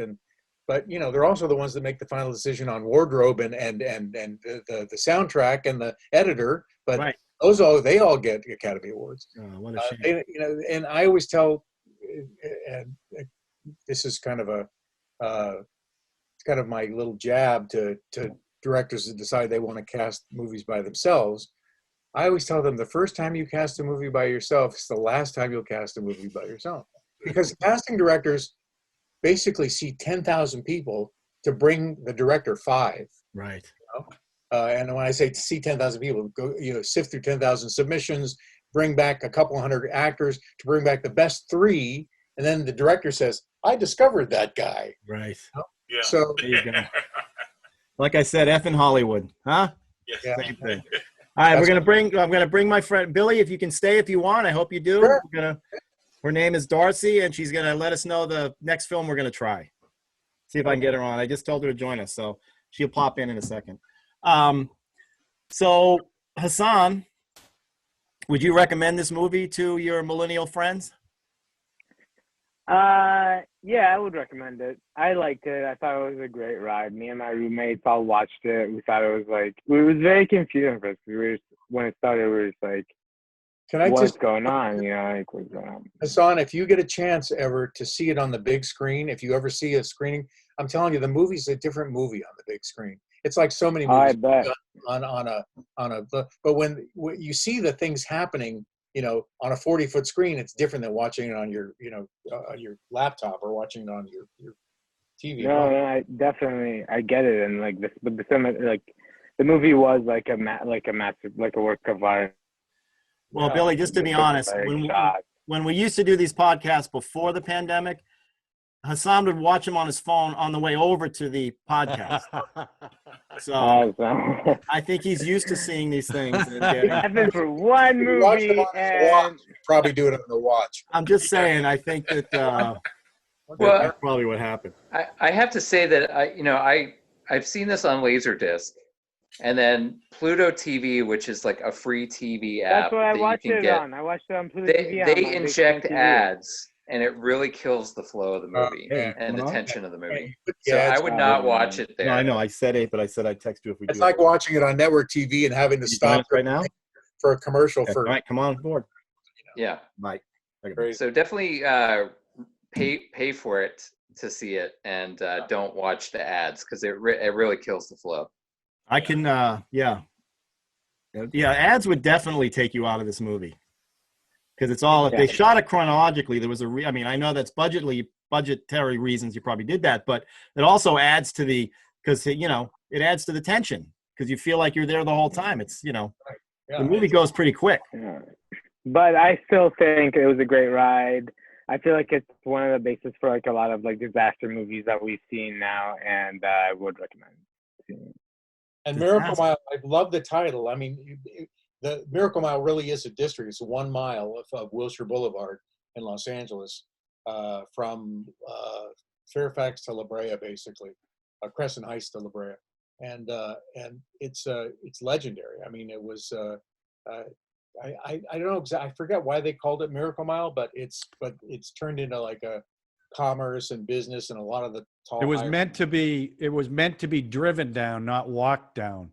Speaker 6: But you know, they're also the ones that make the final decision on wardrobe and the soundtrack and the editor. But right. They all get Academy Awards.
Speaker 2: Oh, what a shame.
Speaker 6: You know, and I always tell, and this is kind of it's kind of my little jab to directors that decide they want to cast movies by themselves. I always tell them the first time you cast a movie by yourself is the last time you'll cast a movie by yourself, because casting directors basically see 10,000 people to bring the director 5.
Speaker 2: Right.
Speaker 6: You know? And when I say to see 10,000 people, go, you know, sift through 10,000 submissions, bring back a couple hundred actors to bring back the best 3, and then the director says, "I discovered that guy."
Speaker 2: Right.
Speaker 6: You know?
Speaker 5: Yeah.
Speaker 6: So
Speaker 2: there you go. Like I said, F in Hollywood, huh?
Speaker 5: Yeah.
Speaker 2: Same thing. All right, I'm gonna bring my friend Billy. If you can stay, if you want, I hope you do.
Speaker 6: Sure.
Speaker 2: Her name is Darcy, and she's gonna let us know the next film we're gonna try. See if I can get her on. I just told her to join us, so she'll pop in a second. So Hassan, would you recommend this movie to your millennial friends?
Speaker 7: Yeah, I would recommend it. I liked it. I thought it was a great ride. Me and my roommates all watched it. We thought it was very confusing for us. When it started, we were just like, what's going on? You know, like, what's going on?
Speaker 6: Hassan, if you get a chance ever to see it on the big screen, if you ever see a screening, I'm telling you, the movie's a different movie on the big screen. It's like so many movies
Speaker 7: I bet.
Speaker 6: but when you see the things happening, you know, on a 40-foot screen, it's different than watching it on your, you know, your laptop or watching it on your TV.
Speaker 7: No, I definitely, I get it, and like this, but the movie was like a work of art.
Speaker 2: Well, Billy, just to be honest, when we used to do these podcasts before the pandemic, Hassan would watch him on his phone on the way over to the podcast. So I think he's used to seeing these things.
Speaker 7: It happened for one movie, and
Speaker 6: probably do it on the watch.
Speaker 2: I'm just saying. I think that that's probably what happened.
Speaker 4: I have to say that I've seen this on Laserdisc, and then Pluto TV, which is like a free TV app.
Speaker 7: That's what I watched it on. I watched it on Pluto TV.
Speaker 4: They inject ads, and it really kills the flow of the movie and the tension of the movie. So I would not watch it there.
Speaker 2: No, I know. I said it, but I said I'd text you if we do.
Speaker 6: It's like watching it on network TV and having to stop
Speaker 2: right now
Speaker 6: for a commercial.
Speaker 2: Okay. All right, come on board.
Speaker 4: Yeah.
Speaker 2: Bye.
Speaker 4: So definitely pay for it to see it, and don't watch the ads, because it really kills the flow.
Speaker 2: I can, ads would definitely take you out of this movie. Because it's all, if they shot it chronologically, there was I know that's budgetly budgetary reasons you probably did that, but it also adds to the, because it adds to the tension because you feel like you're there the whole time. It's the movie goes pretty quick.
Speaker 7: Yeah. But I still think it was a great ride. I feel like it's one of the bases for like a lot of like disaster movies that we've seen now, and I would recommend seeing it.
Speaker 6: And Miracle Mile, I love the title. I mean, the Miracle Mile really is a district. It's 1 mile of Wilshire Boulevard in Los Angeles, from Fairfax to La Brea, basically, Crescent Heights to La Brea, and it's legendary. I mean, it was. I don't know exactly. I forget why they called it Miracle Mile, but it's turned into like a commerce and business, and a lot of the tall.
Speaker 8: It was meant to be driven down, not walked down.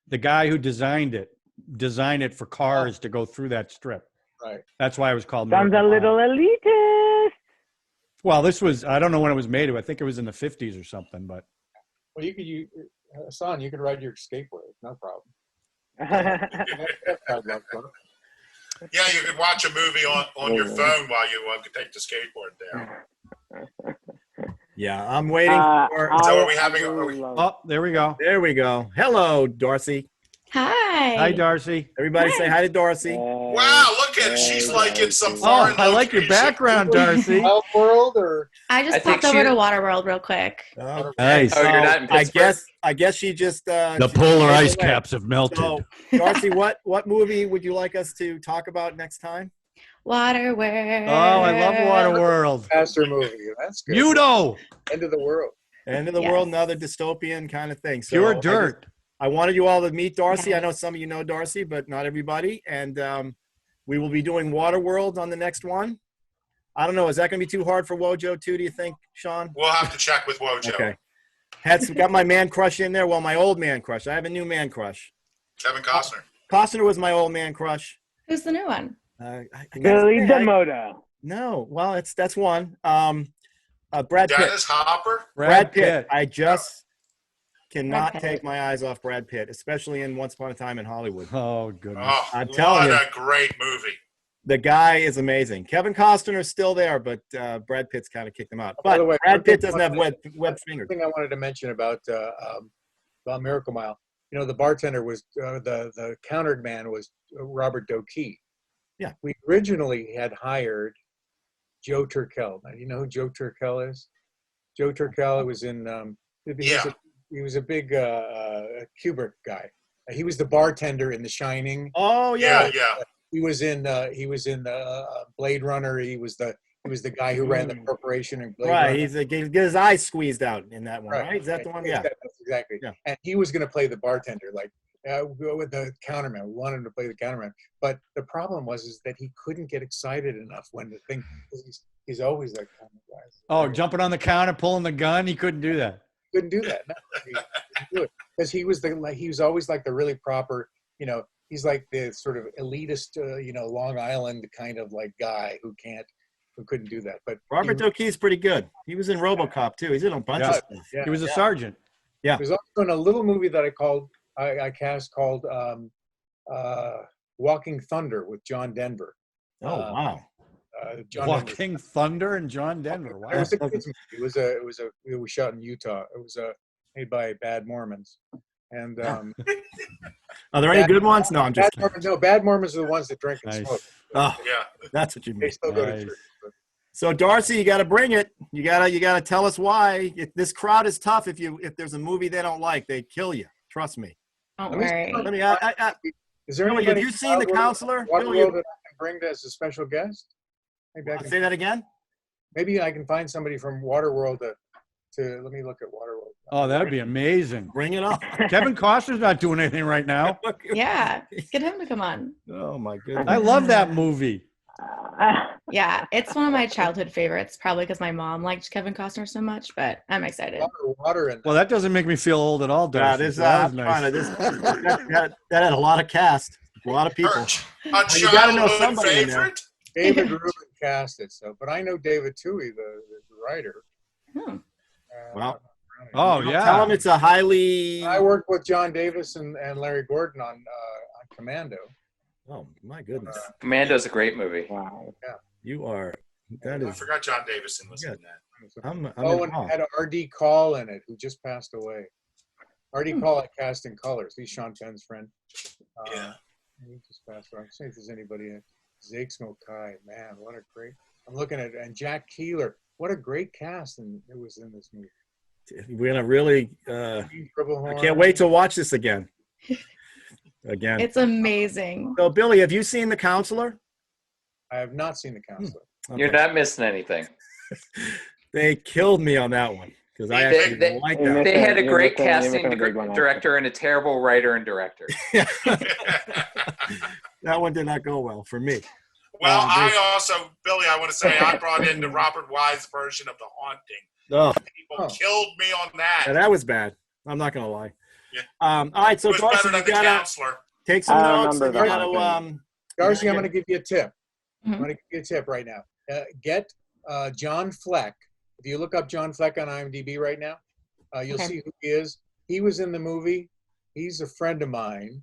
Speaker 8: The guy who designed it for cars to go through that strip.
Speaker 6: Right.
Speaker 8: That's why it was called.
Speaker 7: Sounds a little elitist.
Speaker 8: Well, this was, I don't know when it was made. I think it was in the 50s or something, but.
Speaker 6: Well, Hassan, you could ride your skateboard, no problem.
Speaker 5: Yeah, you could watch a movie on your phone while you could take the skateboard down.
Speaker 2: Yeah, I'm waiting for.
Speaker 5: So are we having?
Speaker 8: Oh, there we go.
Speaker 2: There we go. Hello, Darcy.
Speaker 9: Hi.
Speaker 8: Hi, Darcy.
Speaker 2: Everybody say hi to Darcy.
Speaker 5: Wow, look at it. She's like in some
Speaker 8: Oh,
Speaker 5: foreign.
Speaker 8: I like your
Speaker 5: location.
Speaker 8: background, Darcy.
Speaker 6: World or
Speaker 9: I just popped over to Waterworld real quick.
Speaker 8: Nice.
Speaker 4: Oh, you're not in Pittsburgh?
Speaker 2: I guess she just.
Speaker 8: The polar ice caps have melted.
Speaker 2: So, Darcy, what movie would you like us to talk about next time?
Speaker 9: Waterworld.
Speaker 8: Oh, I love Waterworld.
Speaker 6: faster movie. That's good.
Speaker 8: End
Speaker 6: End of the world.
Speaker 2: End of the world, another dystopian kind of thing. So
Speaker 8: Pure dirt.
Speaker 2: I wanted you all to meet Darcy. I know some of you know Darcy, but not everybody. And we will be doing Waterworld on the next one. I don't know. Is that going to be too hard for Wojo too, do you think, Sean?
Speaker 5: We'll have to check with Wojo.
Speaker 2: Okay. Got my man crush in there. Well, my old man crush. I have a new man crush.
Speaker 5: Kevin Costner.
Speaker 2: Costner was my old man crush.
Speaker 9: Who's the new one?
Speaker 7: Billy DaMota.
Speaker 2: No. Well, that's one. Brad Pitt.
Speaker 5: Dennis Hopper.
Speaker 2: Brad Pitt. I just cannot take my eyes off Brad Pitt, especially in Once Upon a Time in Hollywood.
Speaker 8: Oh, goodness.
Speaker 5: Oh,
Speaker 2: I'm telling you.
Speaker 5: what a great movie.
Speaker 2: The guy is amazing. Kevin Costner is still there, but Brad Pitt's kind of kicked him out.
Speaker 6: By
Speaker 2: But
Speaker 6: the way,
Speaker 2: Brad Pitt doesn't have web fingers.
Speaker 6: One thing I wanted to mention about Miracle Mile, the bartender was the countered man was Robert Doakey.
Speaker 2: Yeah.
Speaker 6: We originally had hired Joe Turkel. Now, you know who Joe Turkel is? Joe Turkel was in. He was a big Kubrick guy. He was the bartender in The Shining.
Speaker 2: Oh yeah.
Speaker 6: He was in Blade Runner. He was the guy who ran the corporation in Blade Runner.
Speaker 2: He get his eyes squeezed out in that one, right? Is that the one? Yeah.
Speaker 6: Exactly.
Speaker 2: Yeah.
Speaker 6: And he was going to play the bartender, with the counterman. We wanted him to play the counterman, but the problem was that he couldn't get excited enough when the thing. He's always that kind of guy.
Speaker 8: Oh, jumping on the counter, pulling the gun. He couldn't do that.
Speaker 6: Couldn't do that. No, he couldn't do it because he was always like the really proper. He's like the sort of elitist, Long Island kind of like guy who couldn't do that. But
Speaker 2: Robert Doakey's pretty good. He was in RoboCop too. He's in a bunch of stuff.
Speaker 6: Yeah,
Speaker 8: He was a sergeant.
Speaker 2: Yeah.
Speaker 6: He was also in a little movie that I cast called Walking Thunder with John Denver.
Speaker 2: Oh wow.
Speaker 6: John
Speaker 8: Walking Thunder and John Denver. Wow.
Speaker 6: It was a kids movie. It was shot in Utah. It was made by Bad Mormons. And
Speaker 2: are there any good ones? No, I'm just kidding.
Speaker 6: Bad Mormons are the ones that drink and
Speaker 8: Nice.
Speaker 6: smoke.
Speaker 2: Oh,
Speaker 5: Yeah.
Speaker 2: that's what you mean.
Speaker 6: They still go to
Speaker 8: Nice.
Speaker 6: church. But
Speaker 2: So Darcy, you got to bring it. You gotta tell us why. This crowd is tough. If there's a movie they don't like, they kill you. Trust me.
Speaker 9: Don't
Speaker 6: Let me-
Speaker 9: worry.
Speaker 6: is there
Speaker 2: Billy,
Speaker 6: anybody
Speaker 2: have you seen The Counselor?
Speaker 6: Waterworld
Speaker 2: Billy,
Speaker 6: that I can bring as a special guest?
Speaker 2: say that again.
Speaker 6: Maybe I can find somebody from Waterworld to let me look at Waterworld.
Speaker 8: Oh, that'd be amazing.
Speaker 2: Bring it on.
Speaker 8: Kevin Costner's not doing anything right now.
Speaker 9: Yeah. Get him to come on.
Speaker 2: Oh my goodness.
Speaker 8: I love that movie.
Speaker 9: Yeah. It's one of my childhood favorites, probably because my mom liked Kevin Costner so much, but I'm excited.
Speaker 6: Water and
Speaker 8: Well, that doesn't make me feel old at all,
Speaker 2: Yeah,
Speaker 8: Darcy.
Speaker 2: this,
Speaker 8: That was nice.
Speaker 2: that had a lot of cast, a lot of people.
Speaker 5: A
Speaker 2: you gotta know
Speaker 5: childhood
Speaker 2: somebody in there.
Speaker 5: favorite?
Speaker 6: David Rubin cast it. So, but I know David Toohey, the writer.
Speaker 9: Hmm.
Speaker 2: Well,
Speaker 8: Oh,
Speaker 2: Tell
Speaker 8: yeah.
Speaker 2: them it's a highly.
Speaker 6: I worked with John Davis and Larry Gordon on Commando.
Speaker 2: Oh my goodness,
Speaker 4: Commando's a great movie.
Speaker 7: Wow.
Speaker 2: you are That
Speaker 5: I
Speaker 2: is.
Speaker 5: forgot John Davison was in that.
Speaker 2: I'm
Speaker 6: Oh,
Speaker 2: in
Speaker 6: and
Speaker 2: awe.
Speaker 6: it had R.D. Call in it, who just passed away. R.D. Call at Cast in Colors. He's Sean Penn's friend.
Speaker 5: Yeah.
Speaker 6: He just passed away. I'm saying if there's anybody in Zake Kai. Man, what a great. I'm looking at and Jack Keeler. What a great cast and it was in this movie.
Speaker 2: We're gonna really. I can't wait to watch this again. Again.
Speaker 9: It's amazing.
Speaker 2: So, Billy, have you seen The Counselor?
Speaker 6: I have not seen The Counselor.
Speaker 4: You're not missing anything.
Speaker 2: They killed me on that one because I
Speaker 4: They-
Speaker 2: actually
Speaker 4: they-
Speaker 2: like
Speaker 7: You're
Speaker 2: that.
Speaker 4: They had a
Speaker 7: You're
Speaker 4: great
Speaker 7: missing- you're
Speaker 4: casting
Speaker 7: missing a big one,
Speaker 4: director and a terrible writer and director.
Speaker 2: That one did not go well for me.
Speaker 5: Well,
Speaker 2: there's-
Speaker 5: I also, Billy, I want to say I brought in the Robert Wise version of The Haunting.
Speaker 2: Oh,
Speaker 5: People killed me on that.
Speaker 2: yeah, that was bad. I'm not gonna lie.
Speaker 5: Yeah.
Speaker 2: All right, so
Speaker 5: It was
Speaker 2: Darcy,
Speaker 5: better
Speaker 2: you
Speaker 5: than The
Speaker 2: gotta
Speaker 5: Counselor.
Speaker 2: take some
Speaker 7: I don't
Speaker 2: notes. And you
Speaker 7: remember that
Speaker 2: gotta
Speaker 6: Darcy, I'm going to give you a tip.
Speaker 9: Mhm.
Speaker 6: I'm going to give you a tip right now. Get John Fleck. If you look up John Fleck on IMDb right now, you'll
Speaker 9: Okay.
Speaker 6: see who he is. He was in the movie. He's a friend of mine.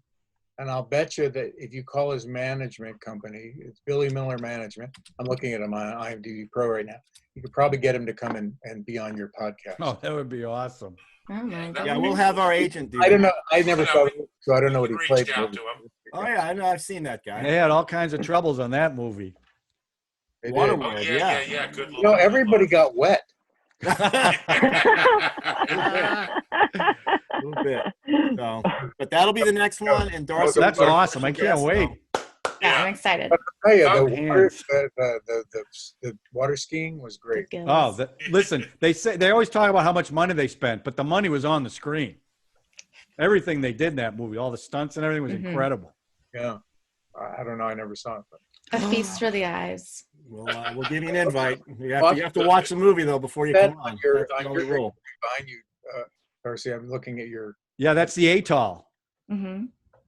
Speaker 6: And I'll bet you that if you call his management company, it's Billy Miller Management. I'm looking at him on IMDb Pro right now. You could probably get him to come in and be on your podcast.
Speaker 8: Oh, that would be awesome.
Speaker 9: Oh my
Speaker 2: yeah,
Speaker 9: goodness.
Speaker 2: we'll have our agent do
Speaker 6: I don't
Speaker 2: that.
Speaker 6: know. I never saw it, so I don't know what he
Speaker 5: Reached
Speaker 6: played.
Speaker 5: out to him.
Speaker 2: Oh yeah, I know. I've seen that guy.
Speaker 8: They had all kinds of troubles on that movie.
Speaker 6: They did.
Speaker 5: Oh,
Speaker 2: Waterworld,
Speaker 5: yeah. Good
Speaker 6: You know, everybody got wet.
Speaker 2: A little bit. So, but that'll be the next one. And Darcy,
Speaker 8: That's awesome. I can't wait.
Speaker 9: Yeah, I'm excited.
Speaker 6: Tell you,
Speaker 5: Oh,
Speaker 6: the water skiing was great.
Speaker 9: Good
Speaker 8: Oh,
Speaker 9: gills.
Speaker 8: listen, they always talk about how much money they spent, but the money was on the screen. Everything they did in that movie, all the stunts and everything was
Speaker 9: Mhm.
Speaker 8: incredible.
Speaker 6: Yeah. I don't know. I never saw it. But.
Speaker 9: A feast for the eyes.
Speaker 2: we'll give you an invite. You have to watch the movie though before you
Speaker 6: Ben,
Speaker 2: come on.
Speaker 6: your-
Speaker 2: That's the
Speaker 6: on
Speaker 2: only
Speaker 6: your-
Speaker 2: rule.
Speaker 6: Behind you, Darcy, I'm looking at your.
Speaker 8: Yeah, that's the atoll.
Speaker 9: Hmm.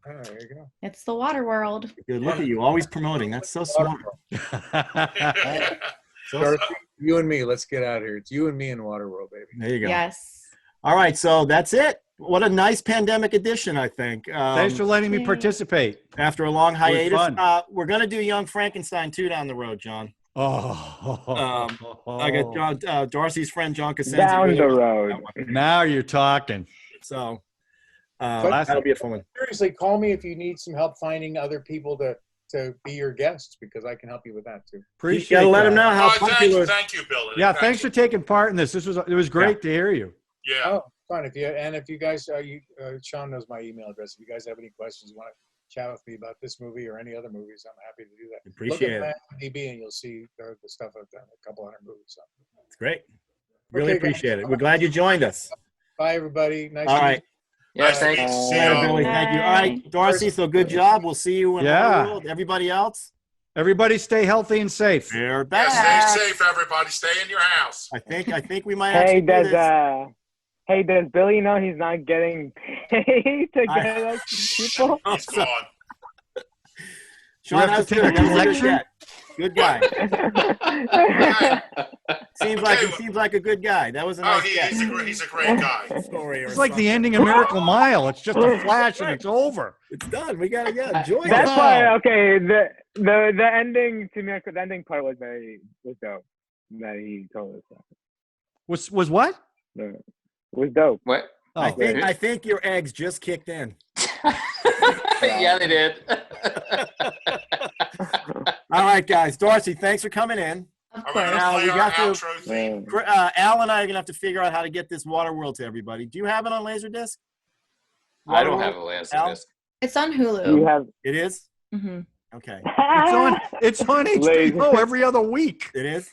Speaker 6: Oh, there you go.
Speaker 9: It's the water world.
Speaker 2: Good. Look at you, always promoting. That's so smart. So
Speaker 6: Darcy, you and me, let's get out of here. It's you and me in Waterworld, baby.
Speaker 2: there you go.
Speaker 9: Yes.
Speaker 2: All right, so that's it. What a nice pandemic edition, I think.
Speaker 8: Thanks for letting me
Speaker 9: Yeah.
Speaker 8: participate.
Speaker 2: After a long hiatus,
Speaker 8: fun.
Speaker 2: we're going to do Young Frankenstein 2 down the road, John.
Speaker 8: Oh,
Speaker 2: I got John, Darcy's friend, John Cosenza.
Speaker 7: Down the road.
Speaker 8: now you're talking.
Speaker 2: So
Speaker 6: But-
Speaker 2: that'll be a fun one.
Speaker 6: Seriously, call me if you need some help finding other people to be your guests because I can help you with that too.
Speaker 2: You
Speaker 8: Appreciate
Speaker 2: got to let
Speaker 8: that.
Speaker 2: him know how
Speaker 5: Oh,
Speaker 2: popular.
Speaker 5: thank you, Billy.
Speaker 8: Yeah,
Speaker 5: Thank
Speaker 8: thanks
Speaker 5: you.
Speaker 8: for taking part in this. It was great to hear you.
Speaker 5: Yeah.
Speaker 6: Oh, fine. If you guys, Sean knows my email address. If you guys have any questions, you want to chat with me about this movie or any other movies, I'm happy to do that.
Speaker 2: Appreciate
Speaker 6: Look
Speaker 2: it.
Speaker 6: at IMDb and you'll see the stuff I've done. A couple hundred movies. So.
Speaker 2: It's great. Really
Speaker 6: Okay, guys.
Speaker 2: appreciate it. We're glad you joined us.
Speaker 6: Bye, everybody. Nice
Speaker 2: All
Speaker 6: to
Speaker 2: right.
Speaker 4: Yeah,
Speaker 5: Nice to
Speaker 4: thanks.
Speaker 5: meet you. See
Speaker 2: Yeah,
Speaker 5: ya.
Speaker 2: Billy, thank you. All right, Darcy, so good job. We'll see you in
Speaker 8: Yeah.
Speaker 2: the world. Everybody else,
Speaker 8: Everybody stay healthy and safe.
Speaker 2: they're back.
Speaker 5: Yeah, stay safe, everybody. Stay in your house.
Speaker 2: I think we might
Speaker 7: Hey,
Speaker 2: actually do
Speaker 7: does
Speaker 2: this.
Speaker 7: does Billy know he's not getting paid to
Speaker 2: I-
Speaker 7: get us people?
Speaker 5: He's gone.
Speaker 2: Sean,
Speaker 8: have to
Speaker 2: that's
Speaker 8: take
Speaker 2: good.
Speaker 8: a
Speaker 2: That was a good
Speaker 8: collection?
Speaker 2: get. Good guy. Seems like a good guy. That was a
Speaker 5: Oh,
Speaker 2: nice get.
Speaker 5: he's a great guy.
Speaker 2: Story or
Speaker 8: It's like the
Speaker 2: something.
Speaker 8: ending of Miracle Mile. It's just a flash and it's over.
Speaker 2: It's done. We gotta enjoy
Speaker 7: That's
Speaker 2: it.
Speaker 7: why. Okay, the ending to me, the ending part was dope. That he told us that.
Speaker 8: Was what?
Speaker 7: Was dope.
Speaker 4: What?
Speaker 8: Oh,
Speaker 2: I think your eggs just kicked in.
Speaker 4: Yeah, they did.
Speaker 2: All right, guys. Darcy, thanks for coming in.
Speaker 9: Of
Speaker 5: Are we
Speaker 9: course.
Speaker 5: going to
Speaker 2: Now
Speaker 5: play
Speaker 2: we
Speaker 5: our
Speaker 2: got to-
Speaker 5: outro theme?
Speaker 2: Al and I are gonna have to figure out how to get this Waterworld to everybody. Do you have it on Laserdisc?
Speaker 4: I don't
Speaker 2: Waterworld?
Speaker 4: have a laser
Speaker 2: Al?
Speaker 4: disc.
Speaker 9: It's on
Speaker 7: You
Speaker 9: Hulu.
Speaker 7: have.
Speaker 2: It is.
Speaker 9: Hmm.
Speaker 2: Okay.
Speaker 8: It's on HBO every other week.
Speaker 2: It is.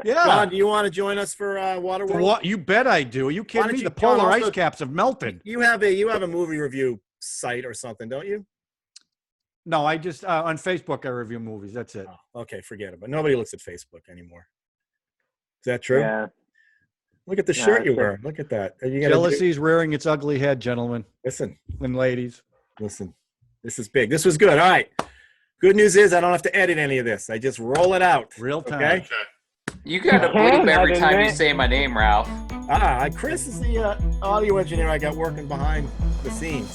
Speaker 8: Yeah.
Speaker 2: John, do you want to join us for Waterworld?
Speaker 8: For what? You bet I do. Are you
Speaker 2: Why
Speaker 8: kidding
Speaker 2: don't
Speaker 8: me?
Speaker 2: you-
Speaker 8: The
Speaker 2: John,
Speaker 8: polar
Speaker 2: also-
Speaker 8: ice caps have melted.
Speaker 2: You have a movie review site or something, don't you?
Speaker 8: No, I just on Facebook I review movies. That's it.
Speaker 2: Oh, okay, forget it. But nobody looks at Facebook anymore. Is that true?
Speaker 7: Yeah.
Speaker 2: Look at the
Speaker 7: Yeah,
Speaker 2: shirt you're
Speaker 7: sure.
Speaker 2: wearing. Look at that. Are you gonna
Speaker 8: Jealousy's rearing its ugly head, gentlemen
Speaker 2: listen.
Speaker 8: and ladies.
Speaker 2: This is big. This was good. All right. Good news is I don't have to edit any of this. I just roll it out.
Speaker 8: Real time.
Speaker 2: Okay.
Speaker 5: Okay.
Speaker 4: You gotta
Speaker 7: Okay,
Speaker 4: bleep every
Speaker 7: I
Speaker 4: time you
Speaker 7: didn't-
Speaker 4: say my name, Ralph.
Speaker 2: Chris is the audio engineer I got working behind the scenes.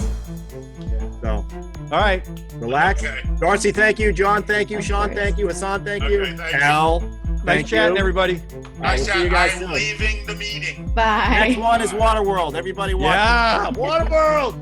Speaker 2: So,
Speaker 8: All right.
Speaker 2: relax.
Speaker 5: Okay.
Speaker 2: Darcy, thank you. John, thank you. Sean, thank you. Hassan, thank you.
Speaker 5: Okay, thank you.
Speaker 2: Al,
Speaker 8: Nice
Speaker 2: thank
Speaker 8: chatting,
Speaker 2: you.
Speaker 8: everybody.
Speaker 2: All right,
Speaker 5: Nice
Speaker 2: we'll see you
Speaker 5: chat.
Speaker 2: guys
Speaker 5: I'm
Speaker 2: soon.
Speaker 5: leaving the meeting.
Speaker 9: Bye.
Speaker 2: Next one is Waterworld. Everybody watch.
Speaker 8: Yeah, Waterworld.